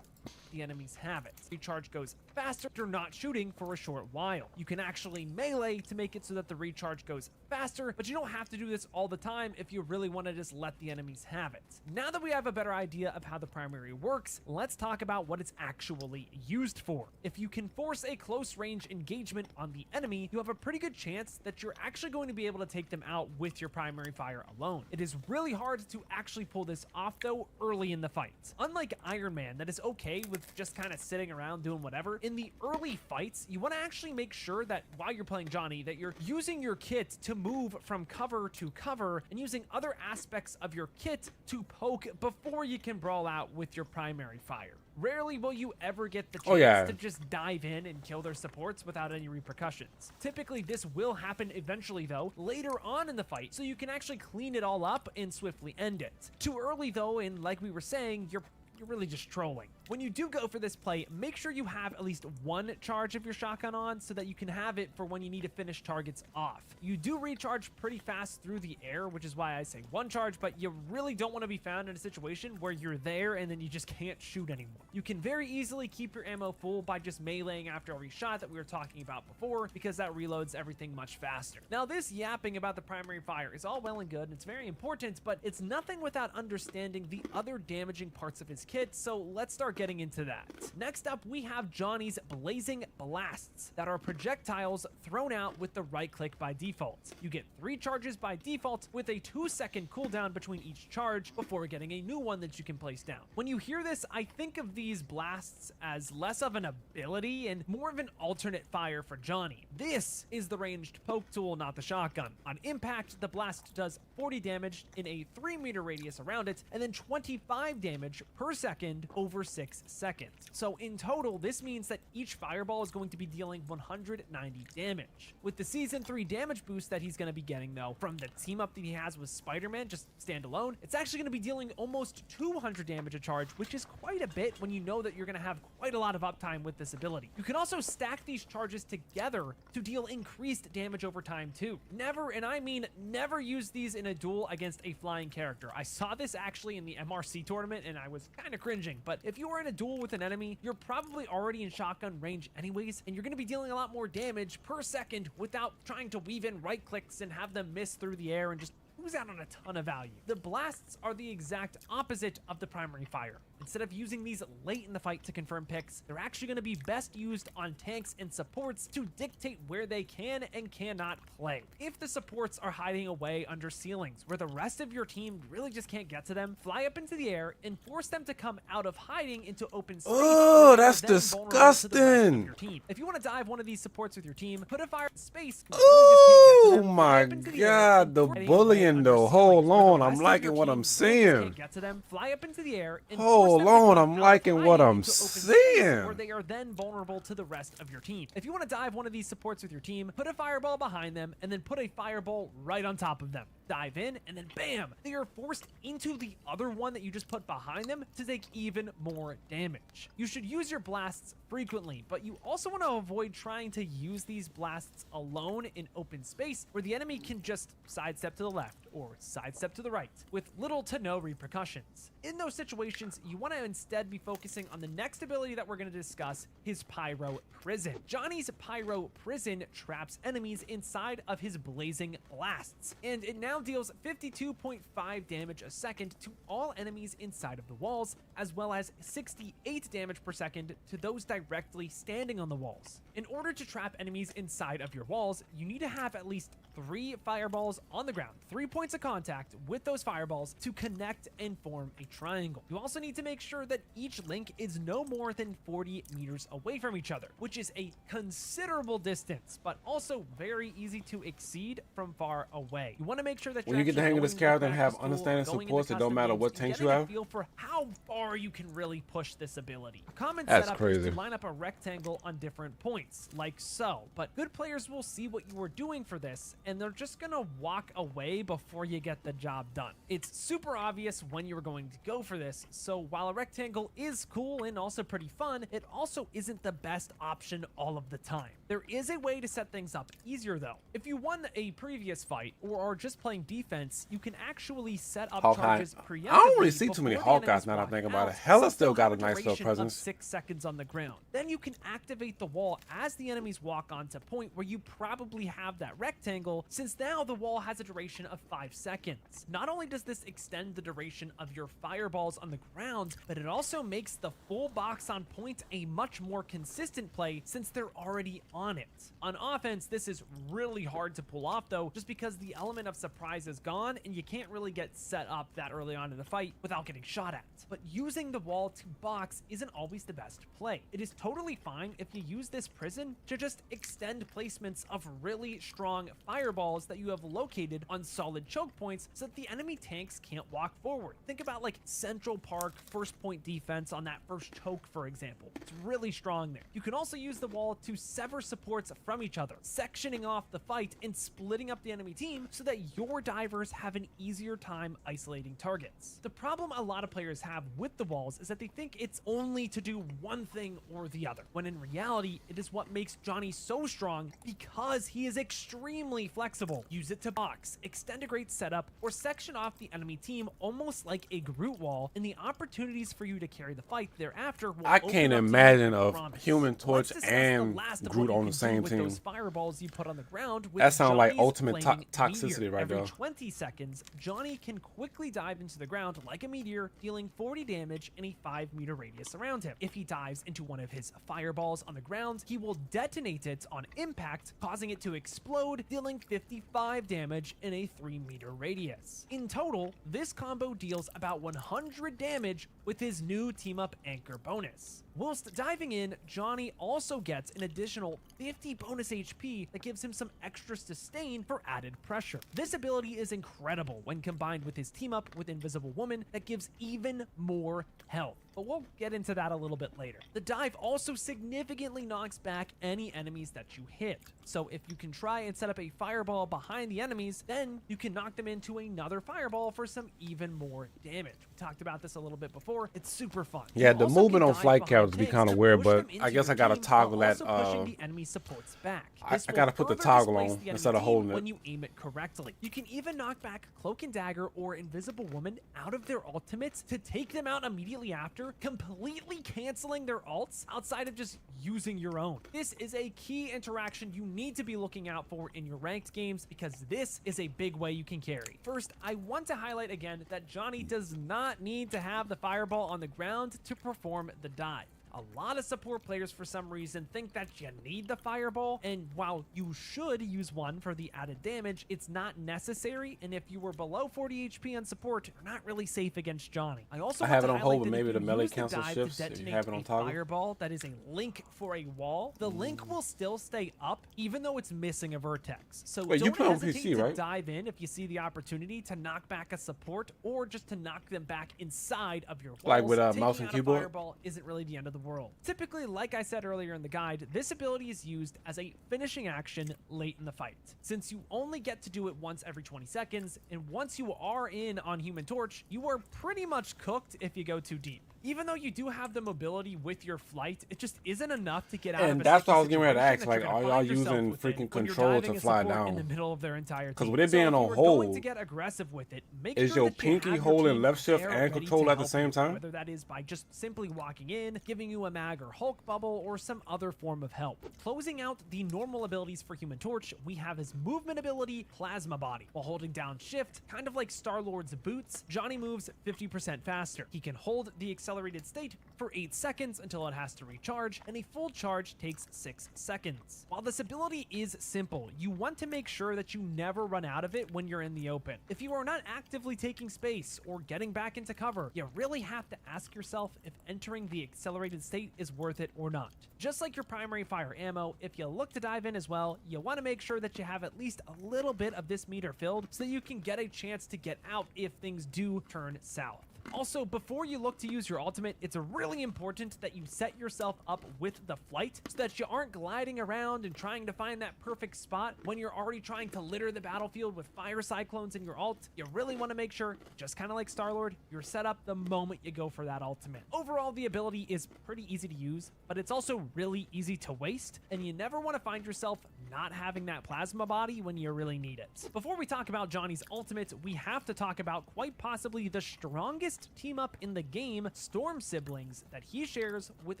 Speaker 3: the enemies have it. Recharge goes faster after not shooting for a short while. You can actually melee to make it so that the recharge goes faster, but you don't have to do this all the time if you really want to just let the enemies have it. Now that we have a better idea of how the primary works, let's talk about what it's actually used for. If you can force a close range engagement on the enemy, you have a pretty good chance that you're actually going to be able to take them out with your primary fire alone. It is really hard to actually pull this off though early in the fight. Unlike Iron Man that is okay with just kind of sitting around doing whatever, in the early fights, you want to actually make sure that while you're playing Johnny, that you're using your kit to move from cover to cover and using other aspects of your kit to poke before you can brawl out with your primary fire. Rarely will you ever get the chance to just dive in and kill their supports without any repercussions. Typically, this will happen eventually though, later on in the fight, so you can actually clean it all up and swiftly end it. Too early though, and like we were saying, you're really just trolling. When you do go for this play, make sure you have at least one charge of your shotgun on so that you can have it for when you need to finish targets off. You do recharge pretty fast through the air, which is why I say one charge, but you really don't want to be found in a situation where you're there and then you just can't shoot anymore. You can very easily keep your ammo full by just meleeing after every shot that we were talking about before, because that reloads everything much faster. Now, this yapping about the primary fire is all well and good, and it's very important, but it's nothing without understanding the other damaging parts of his kit, so let's start getting into that. Next up, we have Johnny's Blazing Blasts that are projectiles thrown out with the right click by default. You get 3 charges by default with a 2-second cooldown between each charge before getting a new one that you can place down. When you hear this, I think of these blasts as less of an ability and more of an alternate fire for Johnny. This is the ranged poke tool, not the shotgun. On impact, the blast does 40 damage in a 3-meter radius around it, and then 25 damage per second over 6 seconds. So in total, this means that each fireball is going to be dealing 190 damage. With the Season 3 damage boost that he's going to be getting though, from the team up that he has with Spider-Man, just standalone, it's actually going to be dealing almost 200 damage a charge, which is quite a bit when you know that you're going to have quite a lot of uptime with this ability. You can also stack these charges together to deal increased damage over time too. Never, and I mean never, use these in a duel against a flying character. I saw this actually in the MRC tournament and I was kind of cringing, but if you are in a duel with an enemy, you're probably already in shotgun range anyways, and you're going to be dealing a lot more damage per second without trying to weave in right clicks and have them miss through the air and just lose out on a ton of value. The blasts are the exact opposite of the primary fire. Instead of using these late in the fight to confirm picks, they're actually going to be best used on tanks and supports to dictate where they can and cannot play. If the supports are hiding away under ceilings where the rest of your team really just can't get to them, fly up into the air and force them to come out of hiding into open space.
Speaker 1: Oh, that's disgusting.
Speaker 3: If you want to dive one of these supports with your team, put a fire in space.
Speaker 1: Oh my god, the bullying though. Hold on, I'm liking what I'm seeing.
Speaker 3: Get to them, fly up into the air, and
Speaker 1: Hold on, I'm liking what I'm seeing.
Speaker 3: Or they are then vulnerable to the rest of your team. If you want to dive one of these supports with your team, put a fireball behind them and then put a fireball right on top of them. Dive in and then bam, they are forced into the other one that you just put behind them to take even more damage. You should use your blasts frequently, but you also want to avoid trying to use these blasts alone in open space where the enemy can just sidestep to the left or sidestep to the right with little to no repercussions. In those situations, you want to instead be focusing on the next ability that we're going to discuss, his Pyro Prison. Johnny's Pyro Prison traps enemies inside of his blazing blasts, and it now deals 52.5 damage a second to all enemies inside of the walls, as well as 68 damage per second to those directly standing on the walls. In order to trap enemies inside of your walls, you need to have at least 3 fireballs on the ground, 3 points of contact with those fireballs to connect and form a triangle. You also need to make sure that each link is no more than 40 meters away from each other, which is a considerable distance, but also very easy to exceed from far away. You want to make sure that
Speaker 1: when you get the hang of this character and have understanding supports, it don't matter what tanks you have.
Speaker 3: Feel for how far you can really push this ability. A common
Speaker 1: That's
Speaker 3: setup
Speaker 1: crazy.
Speaker 3: is to line up a rectangle on different points, like so. But good players will see what you are doing for this, and they're just gonna walk away before you get the job done. It's super obvious when you're going to go for this, so while a rectangle is cool and also pretty fun, it also isn't the best option all of the time. There is a way to set things up easier though. If you won a previous fight or are just playing defense, you can actually set up charges preemptively.
Speaker 1: I don't really see too many Hawkeyes now that I think about it. Hella still got a nice little presence.
Speaker 3: 6 seconds on the ground. Then you can activate the wall as the enemies walk onto point where you probably have that rectangle, since now the wall has a duration of 5 seconds. Not only does this extend the duration of your fireballs on the ground, but it also makes the full box on point a much more consistent play since they're already on it. On offense, this is really hard to pull off though, just because the element of surprise is gone and you can't really get set up that early on in the fight without getting shot at. But using the wall to box isn't always the best play. It is totally fine if you use this prison to just extend placements of really strong fireballs that you have located on solid choke points so that the enemy tanks can't walk forward. Think about like Central Park first point defense on that first choke, for example. It's really strong there. You can also use the wall to sever supports from each other, sectioning off the fight and splitting up the enemy team so that your divers have an easier time isolating targets. The problem a lot of players have with the walls is that they think it's only to do one thing or the other, when in reality, it is what makes Johnny so strong because he is extremely flexible. Use it to box, extend a great setup, or section off the enemy team almost like a Groot wall, and the opportunities for you to carry the fight thereafter will
Speaker 1: I can't imagine a Human Torch and Groot on the same team.
Speaker 3: Those fireballs you put on the ground with
Speaker 1: that sounds like
Speaker 3: Johnny's
Speaker 1: ultimate
Speaker 3: flaming
Speaker 1: toxicity
Speaker 3: meteor.
Speaker 1: right
Speaker 3: Every
Speaker 1: there.
Speaker 3: 20 seconds, Johnny can quickly dive into the ground like a meteor, dealing 40 damage in a 5-meter radius around him. If he dives into one of his fireballs on the ground, he will detonate it on impact, causing it to explode, dealing 55 damage in a 3-meter radius. In total, this combo deals about 100 damage with his new team-up anchor bonus. Whilst diving in, Johnny also gets an additional 50 bonus HP that gives him some extra sustain for added pressure. This ability is incredible when combined with his team up with Invisible Woman that gives even more health. but we'll get into that a little bit later. The dive also significantly knocks back any enemies that you hit. So if you can try and set up a fireball behind the enemies, then you can knock them into another fireball for some even more damage. We talked about this a little bit before. It's super fun.
Speaker 1: Yeah,
Speaker 3: You
Speaker 1: the
Speaker 3: also
Speaker 1: movement
Speaker 3: can
Speaker 1: on
Speaker 3: dive
Speaker 1: flight
Speaker 3: behind
Speaker 1: cows be
Speaker 3: tanks
Speaker 1: kind of
Speaker 3: to
Speaker 1: weird,
Speaker 3: push
Speaker 1: but
Speaker 3: them into
Speaker 1: I guess
Speaker 3: your
Speaker 1: I gotta
Speaker 3: team
Speaker 1: toggle
Speaker 3: while
Speaker 1: that.
Speaker 3: also pushing the enemy supports back.
Speaker 1: I
Speaker 3: This will
Speaker 1: gotta put the
Speaker 3: further
Speaker 1: toggle
Speaker 3: displace
Speaker 1: on
Speaker 3: the enemy
Speaker 1: instead of
Speaker 3: team
Speaker 1: holding
Speaker 3: when
Speaker 1: it.
Speaker 3: you aim it correctly. You can even knock back Cloak and Dagger or Invisible Woman out of their ultimates to take them out immediately after, completely canceling their ults outside of just using your own. This is a key interaction you need to be looking out for in your ranked games because this is a big way you can carry. First, I want to highlight again that Johnny does not need to have the fireball on the ground to perform the dive. A lot of support players for some reason think that you need the fireball, and while you should use one for the added damage, it's not necessary, and if you were below 40 HP on support, you're not really safe against Johnny. I also
Speaker 1: I have
Speaker 3: want
Speaker 1: it
Speaker 3: to
Speaker 1: on hold,
Speaker 3: highlight
Speaker 1: but
Speaker 3: that
Speaker 1: maybe
Speaker 3: if
Speaker 1: the
Speaker 3: you
Speaker 1: melee
Speaker 3: use the
Speaker 1: cancel
Speaker 3: dive
Speaker 1: shifts
Speaker 3: to
Speaker 1: if you
Speaker 3: detonate
Speaker 1: have it on
Speaker 3: a
Speaker 1: toggle.
Speaker 3: fireball that is a link for a wall, the link will still stay up even though it's missing a vertex. So
Speaker 1: Wait, you
Speaker 3: don't
Speaker 1: play on
Speaker 3: hesitate
Speaker 1: PC,
Speaker 3: to
Speaker 1: right?
Speaker 3: dive in if you see the opportunity to knock back a support or just to knock them back inside of your walls.
Speaker 1: Like with,
Speaker 3: Taking
Speaker 1: mouse and
Speaker 3: out a
Speaker 1: keyboard?
Speaker 3: fireball isn't really the end of the world. Typically, like I said earlier in the guide, this ability is used as a finishing action late in the fight. Since you only get to do it once every 20 seconds, and once you are in on Human Torch, you are pretty much cooked if you go too deep. Even though you do have the mobility with your flight, it just isn't enough to get out of
Speaker 1: And
Speaker 3: a
Speaker 1: that's
Speaker 3: sticky
Speaker 1: what I was getting ready to
Speaker 3: situation
Speaker 1: ask,
Speaker 3: that you're
Speaker 1: like,
Speaker 3: gonna
Speaker 1: are y'all
Speaker 3: find yourself
Speaker 1: using
Speaker 3: within
Speaker 1: freaking
Speaker 3: when you're
Speaker 1: control
Speaker 3: diving
Speaker 1: to
Speaker 3: a
Speaker 1: fly
Speaker 3: support in the
Speaker 1: down?
Speaker 3: middle of their entire
Speaker 1: 'Cause
Speaker 3: team.
Speaker 1: with it
Speaker 3: So
Speaker 1: being
Speaker 3: if
Speaker 1: on
Speaker 3: you are going
Speaker 1: hold,
Speaker 3: to get aggressive with it, make
Speaker 1: is
Speaker 3: sure
Speaker 1: your
Speaker 3: that you
Speaker 1: pinky
Speaker 3: have your
Speaker 1: holding
Speaker 3: team
Speaker 1: left shift
Speaker 3: there
Speaker 1: and
Speaker 3: ready
Speaker 1: control
Speaker 3: to
Speaker 1: at the
Speaker 3: help
Speaker 1: same
Speaker 3: you,
Speaker 1: time?
Speaker 3: whether that is by just simply walking in, giving you a mag or Hulk bubble, or some other form of help. Closing out the normal abilities for Human Torch, we have his movement ability, Plasma Body. While holding down shift, kind of like Star-Lord's boots, Johnny moves 50% faster. He can hold the accelerated state for 8 seconds until it has to recharge, and a full charge takes 6 seconds. While this ability is simple, you want to make sure that you never run out of it when you're in the open. If you are not actively taking space or getting back into cover, you really have to ask yourself if entering the accelerated state is worth it or not. Just like your primary fire ammo, if you look to dive in as well, you want to make sure that you have at least a little bit of this meter filled so that you can get a chance to get out if things do turn south. Also, before you look to use your ultimate, it's really important that you set yourself up with the flight so that you aren't gliding around and trying to find that perfect spot when you're already trying to litter the battlefield with fire cyclones in your ult. You really want to make sure, just kind of like Star-Lord, you're set up the moment you go for that ultimate. Overall, the ability is pretty easy to use, but it's also really easy to waste, and you never want to find yourself not having that plasma body when you really need it. Before we talk about Johnny's ultimate, we have to talk about quite possibly the strongest team up in the game, Storm siblings, that he shares with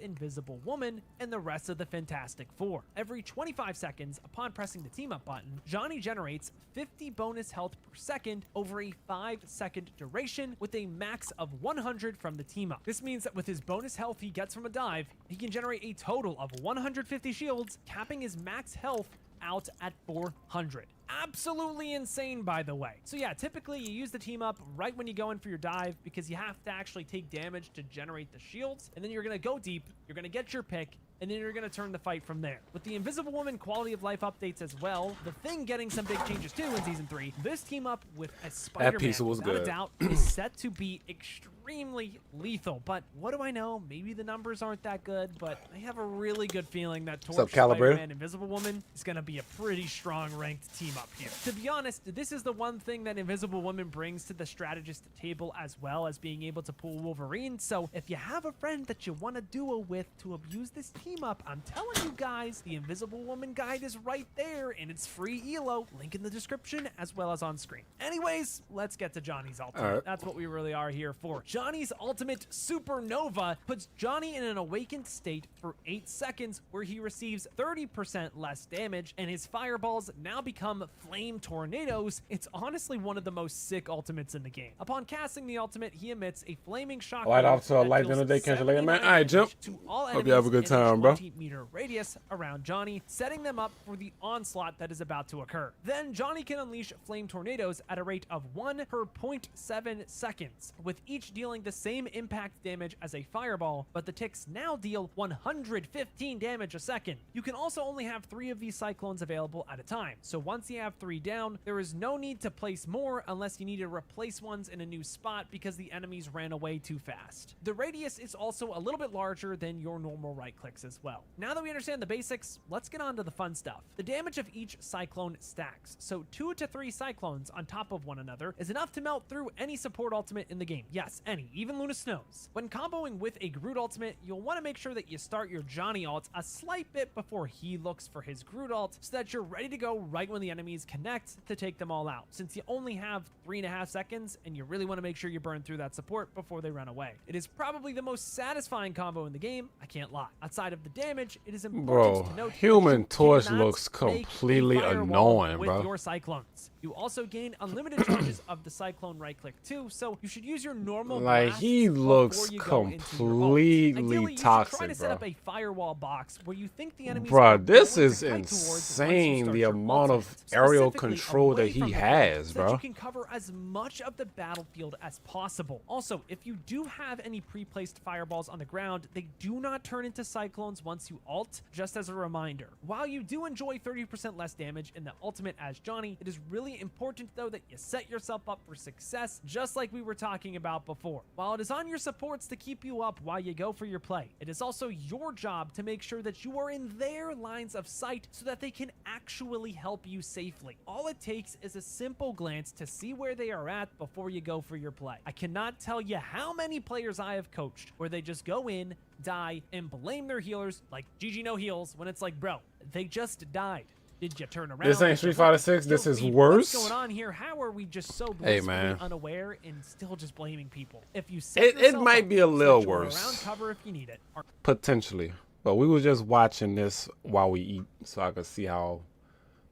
Speaker 3: Invisible Woman and the rest of the Fantastic Four. Every 25 seconds upon pressing the team up button, Johnny generates 50 bonus health per second over a 5-second duration with a max of 100 from the team up. This means that with his bonus health he gets from a dive, he can generate a total of 150 shields, capping his max health out at 400. Absolutely insane, by the way. So yeah, typically you use the team up right when you go in for your dive because you have to actually take damage to generate the shields, and then you're gonna go deep, you're gonna get your pick, and then you're gonna turn the fight from there. With the Invisible Woman quality of life updates as well, the Thing getting some big changes too in Season 3, this team up with a Spider-Man,
Speaker 1: piece was
Speaker 3: without a
Speaker 1: good.
Speaker 3: doubt, is set to be extremely lethal. But what do I know? Maybe the numbers aren't that good, but I have a really good feeling that Torch,
Speaker 1: up, Calibrator?
Speaker 3: Spider-Man, Invisible Woman is gonna be a pretty strong ranked team up here. To be honest, this is the one thing that Invisible Woman brings to the strategist table, as well as being able to pull Wolverine. So if you have a friend that you want to duo with to abuse this team up, I'm telling you guys, the Invisible Woman guide is right there, and it's free ELO. Link in the description as well as on screen. Anyways, let's get to Johnny's ultimate.
Speaker 1: All right.
Speaker 3: That's what we really are here for. Johnny's ultimate Supernova puts Johnny in an awakened state for 8 seconds, where he receives 30% less damage, and his fireballs now become flame tornadoes. It's honestly one of the most sick ultimates in the game. Upon casting the ultimate, he emits a flaming shock
Speaker 1: Light off to a
Speaker 3: that
Speaker 1: light
Speaker 3: deals
Speaker 1: the other day, catch you later, man.
Speaker 3: 79
Speaker 1: All right, Jim.
Speaker 3: damage to all
Speaker 1: Hope you have a
Speaker 3: enemies
Speaker 1: good
Speaker 3: in
Speaker 1: time, bro.
Speaker 3: 20-meter radius around Johnny, setting them up for the onslaught that is about to occur. Then Johnny can unleash flame tornadoes at a rate of 1 per 0.7 seconds, with each dealing the same impact damage as a fireball, but the ticks now deal 115 damage a second. You can also only have 3 of these cyclones available at a time, so once you have 3 down, there is no need to place more unless you need to replace ones in a new spot because the enemies ran away too fast. The radius is also a little bit larger than your normal right clicks as well. Now that we understand the basics, let's get on to the fun stuff. The damage of each cyclone stacks, so 2 to 3 cyclones on top of one another is enough to melt through any support ultimate in the game. Yes, any, even Luna Snow's. When comboing with a Groot ultimate, you'll want to make sure that you start your Johnny ult a slight bit before he looks for his Groot ult so that you're ready to go right when the enemies connect to take them all out, since you only have 3.5 seconds and you really want to make sure you burn through that support before they run away. It is probably the most satisfying combo in the game, I can't lie. Outside of the damage, it is important to note
Speaker 1: Human
Speaker 3: that
Speaker 1: Torch
Speaker 3: cannot
Speaker 1: looks
Speaker 3: make a
Speaker 1: completely
Speaker 3: firewall
Speaker 1: annoying,
Speaker 3: with
Speaker 1: bro.
Speaker 3: your cyclones. You also gain unlimited charges of the cyclone right click too, so you should use your normal
Speaker 1: Like,
Speaker 3: blasts
Speaker 1: he
Speaker 3: before
Speaker 1: looks
Speaker 3: you go into your ult.
Speaker 1: completely
Speaker 3: Ideally, you
Speaker 1: toxic,
Speaker 3: should try to set
Speaker 1: bro.
Speaker 3: up a firewall box where you think the enemies
Speaker 1: Bruh,
Speaker 3: are
Speaker 1: this
Speaker 3: going
Speaker 1: is
Speaker 3: to kite towards once you
Speaker 1: insane,
Speaker 3: start
Speaker 1: the
Speaker 3: your
Speaker 1: amount of
Speaker 3: ultimate,
Speaker 1: aerial
Speaker 3: specifically
Speaker 1: control that
Speaker 3: away
Speaker 1: he
Speaker 3: from the
Speaker 1: has,
Speaker 3: field, so that
Speaker 1: bro.
Speaker 3: you can cover as much of the battlefield as possible. Also, if you do have any pre-placed fireballs on the ground, they do not turn into cyclones once you ult, just as a reminder. While you do enjoy 30% less damage in the ultimate as Johnny, it is really important though that you set yourself up for success, just like we were talking about before. While it is on your supports to keep you up while you go for your play, it is also your job to make sure that you are in their lines of sight so that they can actually help you safely. All it takes is a simple glance to see where they are at before you go for your play. I cannot tell you how many players I have coached where they just go in, die, and blame their healers like GG no heals when it's like, bro, they just died. Did you turn around?
Speaker 1: This ain't Street Fighter 6. This is worse.
Speaker 3: What's going on here? How are we just so
Speaker 1: Hey,
Speaker 3: blissfully
Speaker 1: man.
Speaker 3: unaware and still just blaming people? If you set
Speaker 1: It
Speaker 3: yourself
Speaker 1: might
Speaker 3: up,
Speaker 1: be a little
Speaker 3: set your
Speaker 1: worse.
Speaker 3: around cover if you need it.
Speaker 1: Potentially. But we were just watching this while we eat so I could see how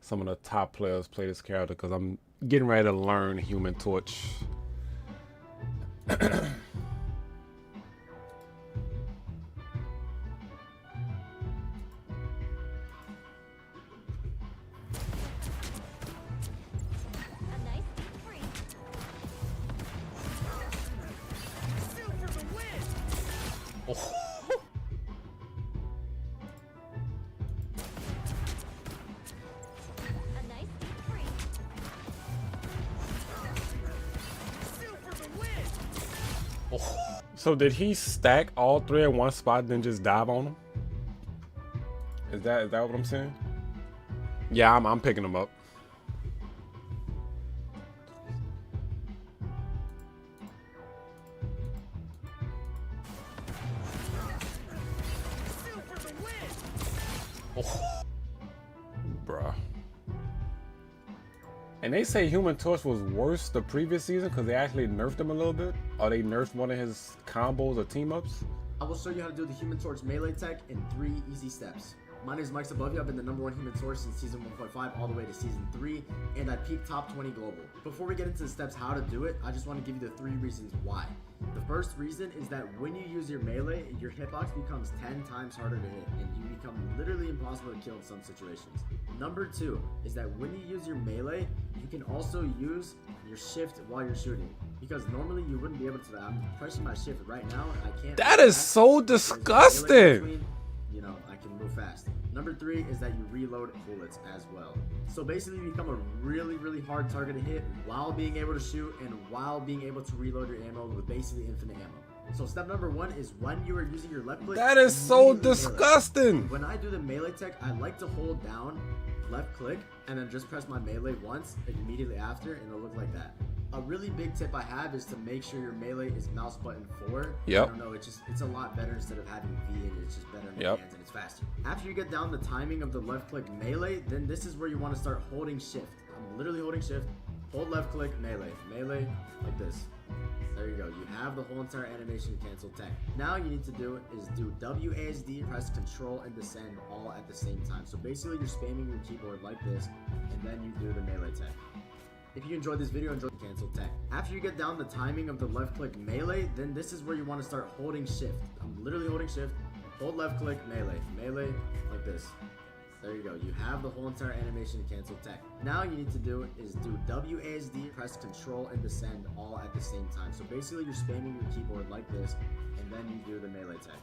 Speaker 1: some of the top players play this character because I'm getting ready to learn Human Torch.
Speaker 4: A nice deep freeze. A nice deep freeze.
Speaker 1: So did he stack all 3 in one spot and then just dive on them? Is that what I'm saying? Yeah, I'm picking them up. Bruh. And they say Human Torch was worse the previous season because they actually nerfed him a little bit, or they nerfed one of his combos or team ups.
Speaker 5: I will show you how to do the Human Torch melee tech in 3 easy steps. My name is Mike above you. I've been the #1 Human Torch since season 1.5 all the way to season 3, and I peaked top 20 global. Before we get into the steps how to do it, I just want to give you the 3 reasons why. The first reason is that when you use your melee, your hitbox becomes 10 times harder to hit, and you become literally impossible to kill in some situations. Number 2 is that when you use your melee, you can also use your shift while you're shooting. Because normally you wouldn't be able to. I'm pressing my shift right now, and I can't.
Speaker 1: That is so
Speaker 5: because there's a melee
Speaker 1: disgusting.
Speaker 5: between, you know, I can move fast. Number 3 is that you reload bullets as well. So basically you become a really hard target to hit while being able to shoot and while being able to reload your ammo with basically infinite ammo. So step number 1 is when you are using your left click.
Speaker 1: That is so
Speaker 5: immediately melee.
Speaker 1: disgusting.
Speaker 5: When I do the melee tech, I like to hold down left click and then just press my melee once immediately after, and it'll look like that. A really big tip I have is to make sure your melee is mouse button 4.
Speaker 1: Yep.
Speaker 5: I don't know, it's a lot better instead of having V, and it's just better in your
Speaker 1: Yep.
Speaker 5: hands and it's faster. After you get down the timing of the left click melee, then this is where you want to start holding shift. I'm literally holding shift, hold left click, melee, like this. There you go. You have the whole entire animation cancel tech. Now you need to do is do WASD, press control and descend all at the same time. So basically you're spamming your keyboard like this, and then you do the melee tech. If you enjoyed this video, enjoy the cancel tech. After you get down the timing of the left click melee, then this is where you want to start holding shift. I'm literally holding shift, hold left click, melee, like this. There you go. You have the whole entire animation to cancel tech. Now you need to do is do WASD, press Control and descend all at the same time. So basically you're spamming your keyboard like this, and then you do the melee tech.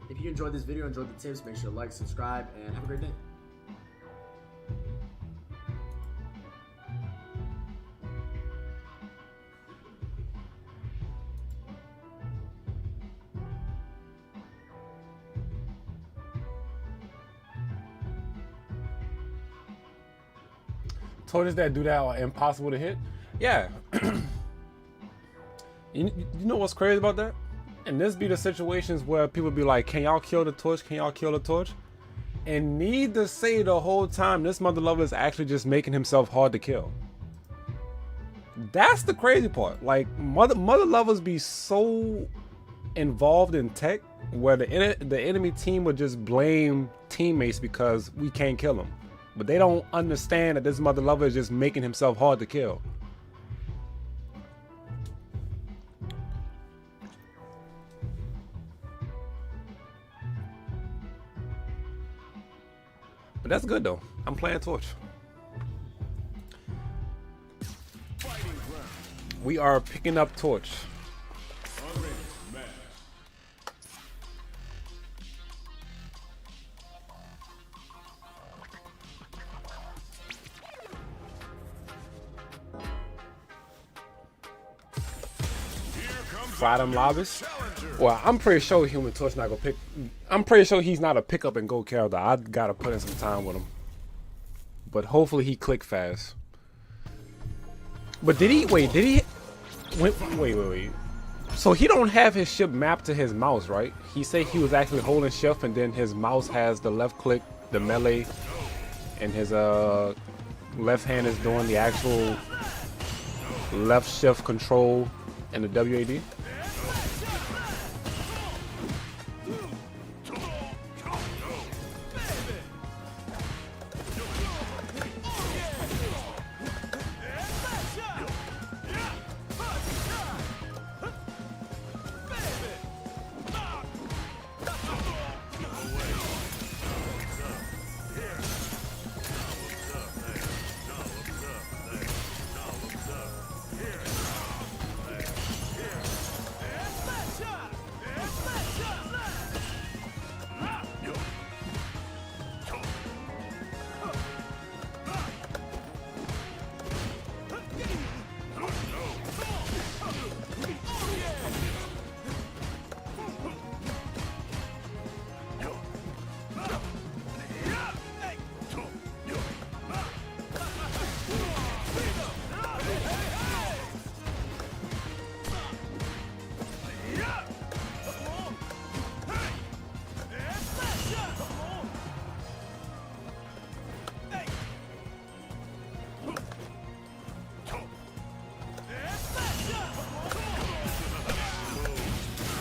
Speaker 5: If you enjoyed this video, enjoyed the tips, make sure to like, subscribe, and have a great day.
Speaker 1: Torches that do that are impossible to hit. Yeah. you know what's crazy about that? And this be the situations where people be like, can y'all kill the torch? Can y'all kill the torch? And need to say the whole time, this mother lover is actually just making himself hard to kill. That's the crazy part. Like, mother lovers be so involved in tech where the enemy team would just blame teammates because we can't kill them. But they don't understand that this mother lover is just making himself hard to kill. But that's good though. I'm playing Torch. We are picking up Torch. Fry them lobbies. Well, I'm pretty sure Human Torch not gonna pick. I'm pretty sure he's not a pick up and go character. I gotta put in some time with him. But hopefully he click fast. But did he? Wait, did he? Wait. So he don't have his ship mapped to his mouse, right? He said he was actually holding shift and then his mouse has the left click, the melee, and his left hand is doing the actual left shift control and the WAD.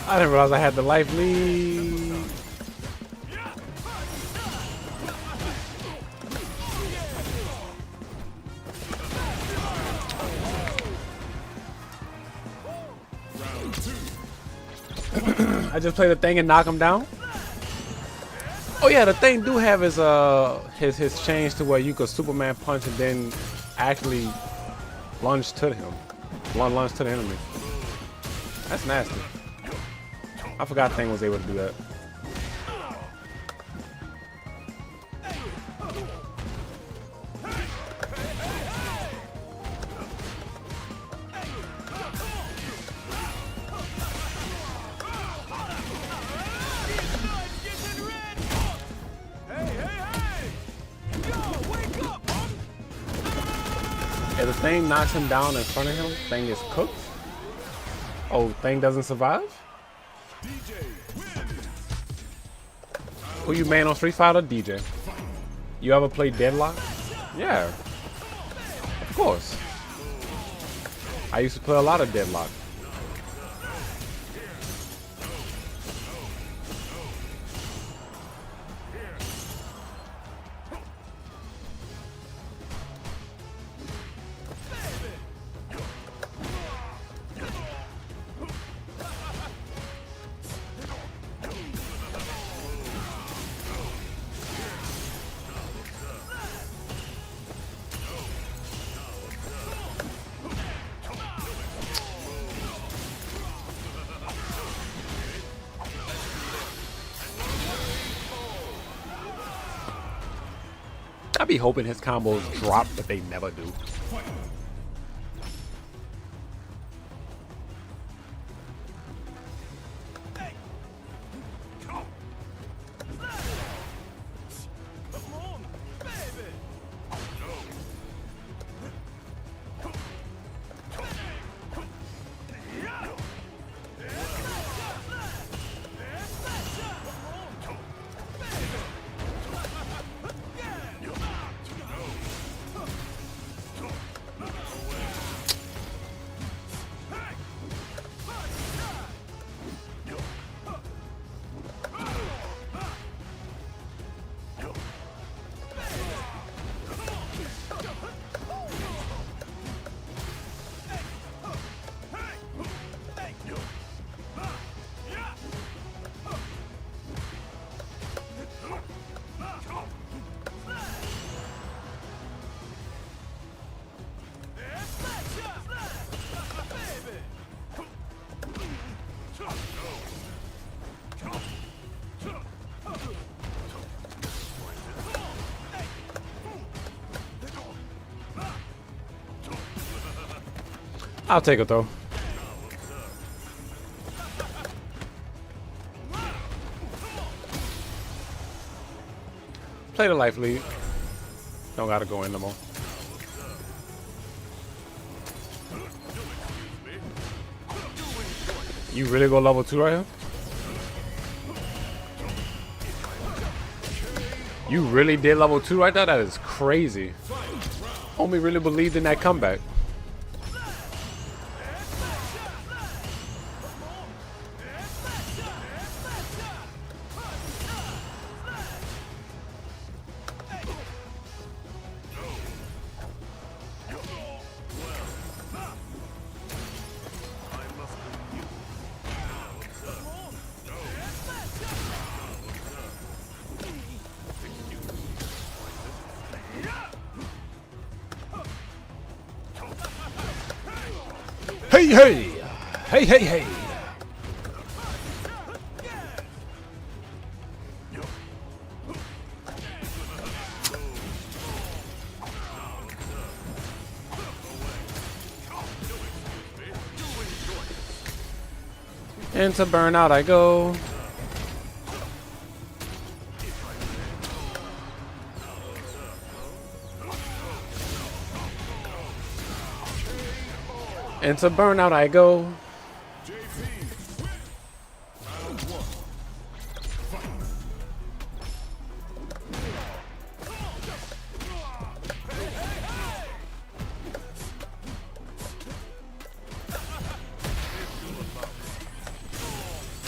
Speaker 1: I didn't realize I had the life lead. I just play the thing and knock him down. Oh yeah, the thing do have his change to where you could Superman punch and then actually lunge to him, lunge to the enemy. That's nasty. I forgot Thing was able to do that. If the Thing knocks him down in front of him, Thing is cooked. Oh, Thing doesn't survive? Who you main on Street Fighter? DJ. You ever played Deadlock? Yeah. Of course. I used to play a lot of Deadlock. I be hoping his combos drop, but they never do. I'll take it though. Play the life lead. Don't gotta go in no more. You really go level 2 right here? You really did level 2 right there? That is crazy. Homie really believed in that comeback. Hey, hey! Hey, hey, hey! Into burnout I go. Into burnout I go.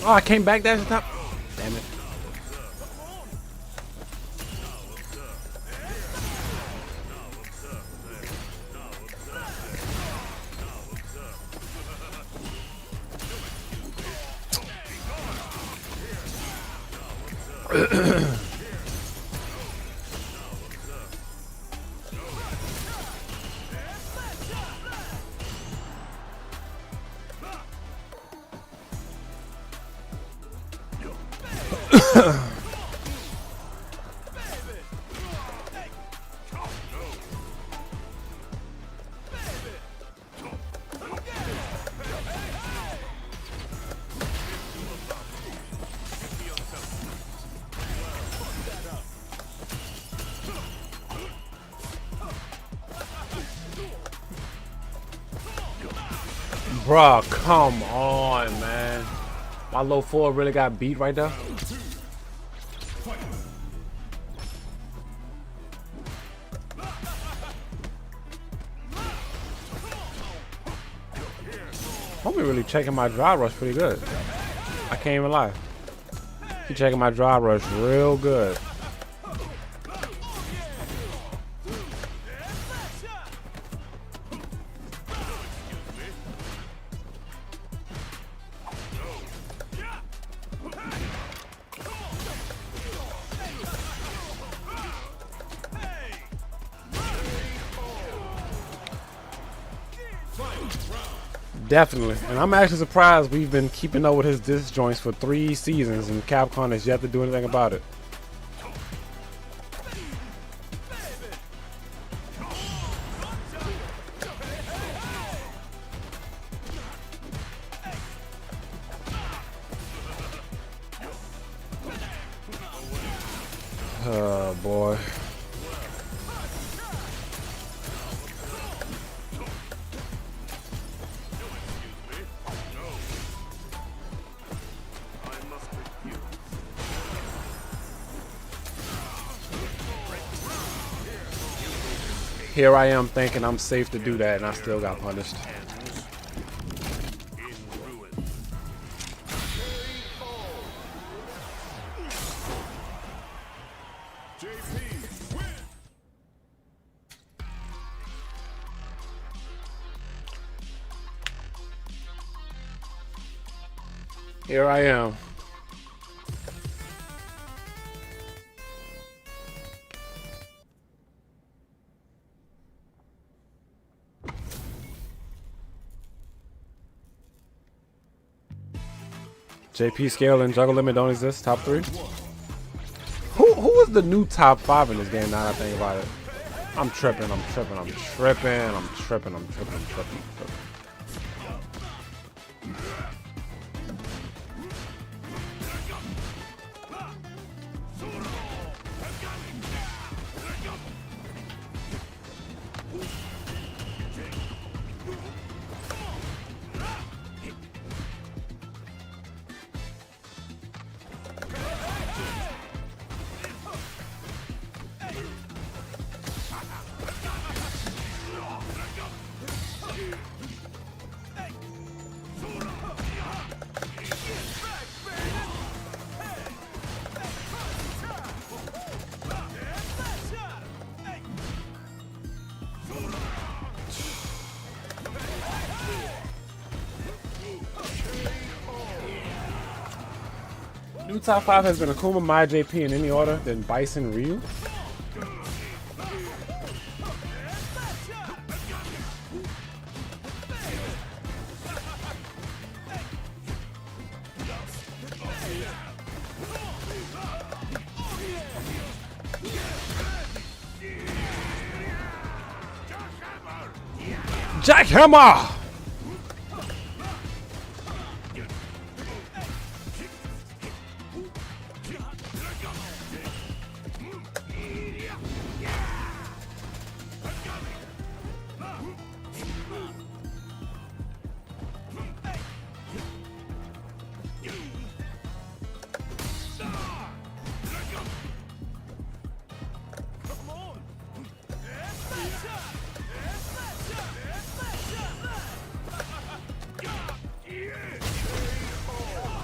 Speaker 1: Oh, I came back that time. Damn it. Bruh, come on, man. My low 4 really got beat right there. Homie really checking my dry rush pretty good. I can't even lie. He checking my dry rush real good. Definitely, and I'm actually surprised we've been keeping up with his disjoints for 3 seasons and Capcom has yet to do anything about it. boy. Here I am thinking I'm safe to do that, and I still got punished. Here I am. JP scale and juggle limit don't exist. Top 3. Who is the new top 5 in this game now that I think about it? I'm tripping. New top 5 has been Akuma, Mai, JP in any order, then Bison, Ryu. Jackhammer!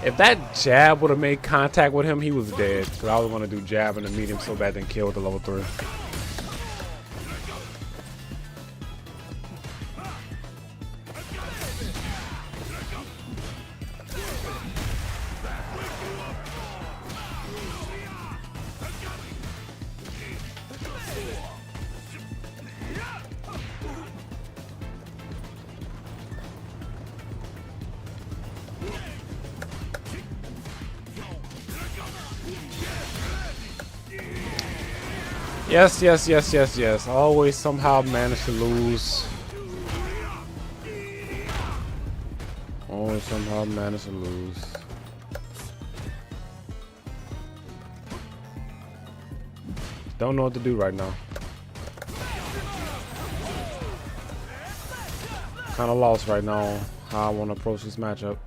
Speaker 1: If that jab would have made contact with him, he was dead. Because I was going to do jab and then meet him so bad then kill with the level 3. Yes. Always somehow manage to lose. Always somehow manage to lose. Don't know what to do right now. Kind of lost right now how I want to approach this matchup.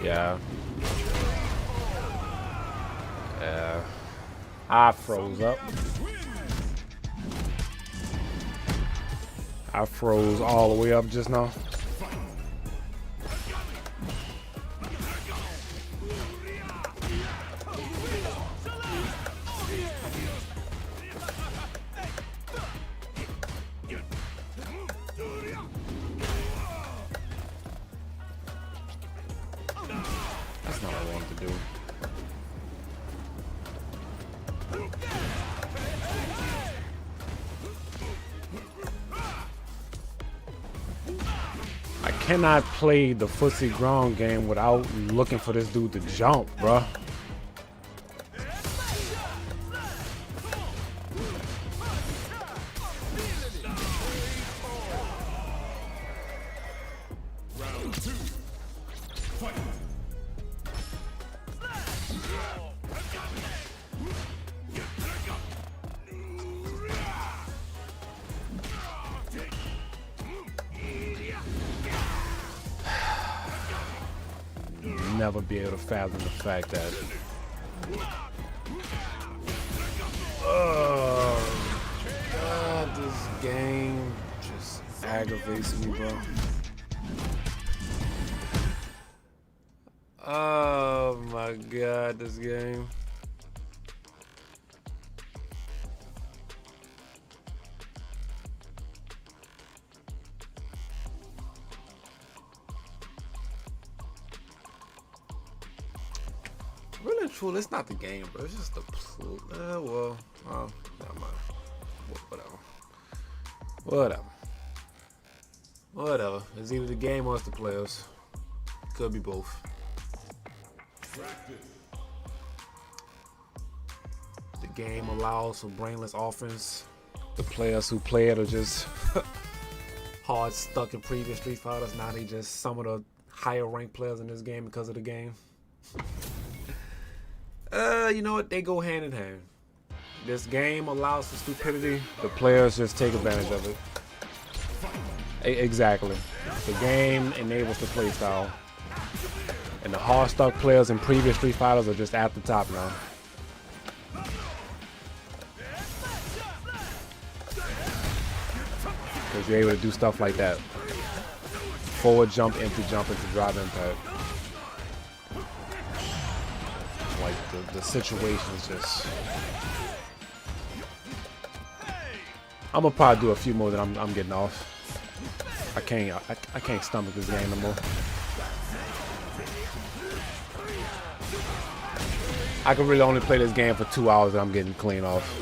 Speaker 1: Yeah. I froze up. I froze all the way up just now. That's not what I wanted to do. I cannot play the footsie ground game without looking for this dude to jump, bruh.
Speaker 2: Round 2. Fight.
Speaker 1: never be able to fathom the fact that. Oh God, this game just aggravates me, bro. Oh my God, this game. Really and truly, it's not the game, bro. It's just the well, never mind. Whatever. It's either the game or it's the players. Could be both. The game allows for brainless offense. The players who play it are just hard stuck in previous Street Fighters. Now they just some of the higher ranked players in this game because of the game. You know what? They go hand in hand. This game allows for stupidity. The players just take advantage of it. Exactly. The game enables the play style. And the hard stuck players in previous Street Fighters are just at the top now. Because you're able to do stuff like that. Forward jump into drive impact. Like the situation is just. I'm gonna probably do a few more than I'm getting off. I can't stomach this game no more. I can really only play this game for 2 hours and I'm getting clean off.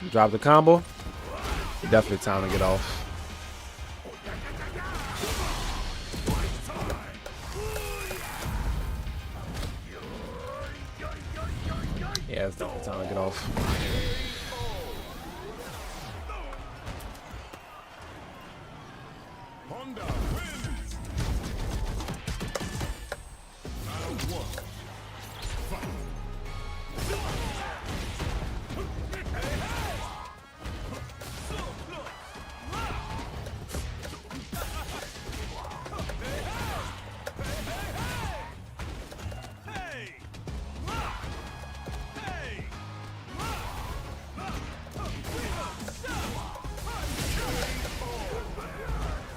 Speaker 1: Drop the combo. Definitely time to get off. Yeah, it's definitely time to get off.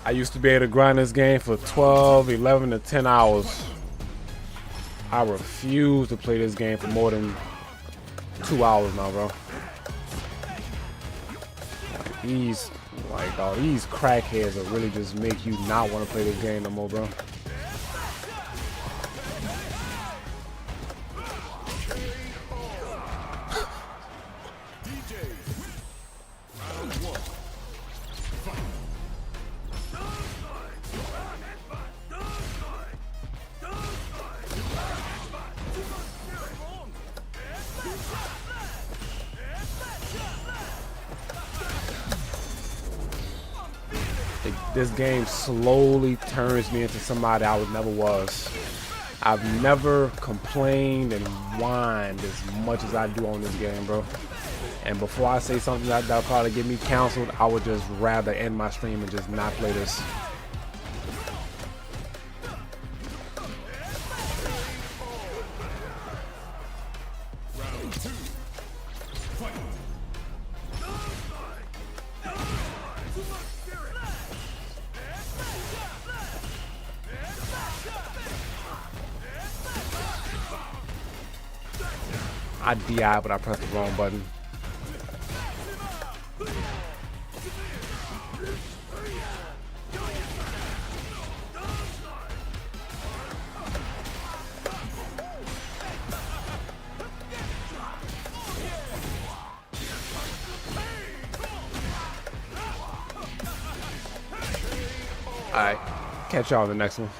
Speaker 1: I used to be able to grind this game for 12, 11 to 10 hours. I refuse to play this game for more than 2 hours now, bro. These crackheads will really just make you not want to play this game no more, bro. This game slowly turns me into somebody I never was. I've never complained and whined as much as I do on this game, bro. And before I say something that'll probably get me canceled, I would just rather end my stream and just not play this. I DI, but I pressed the wrong button. Alright, catch y'all in the next one.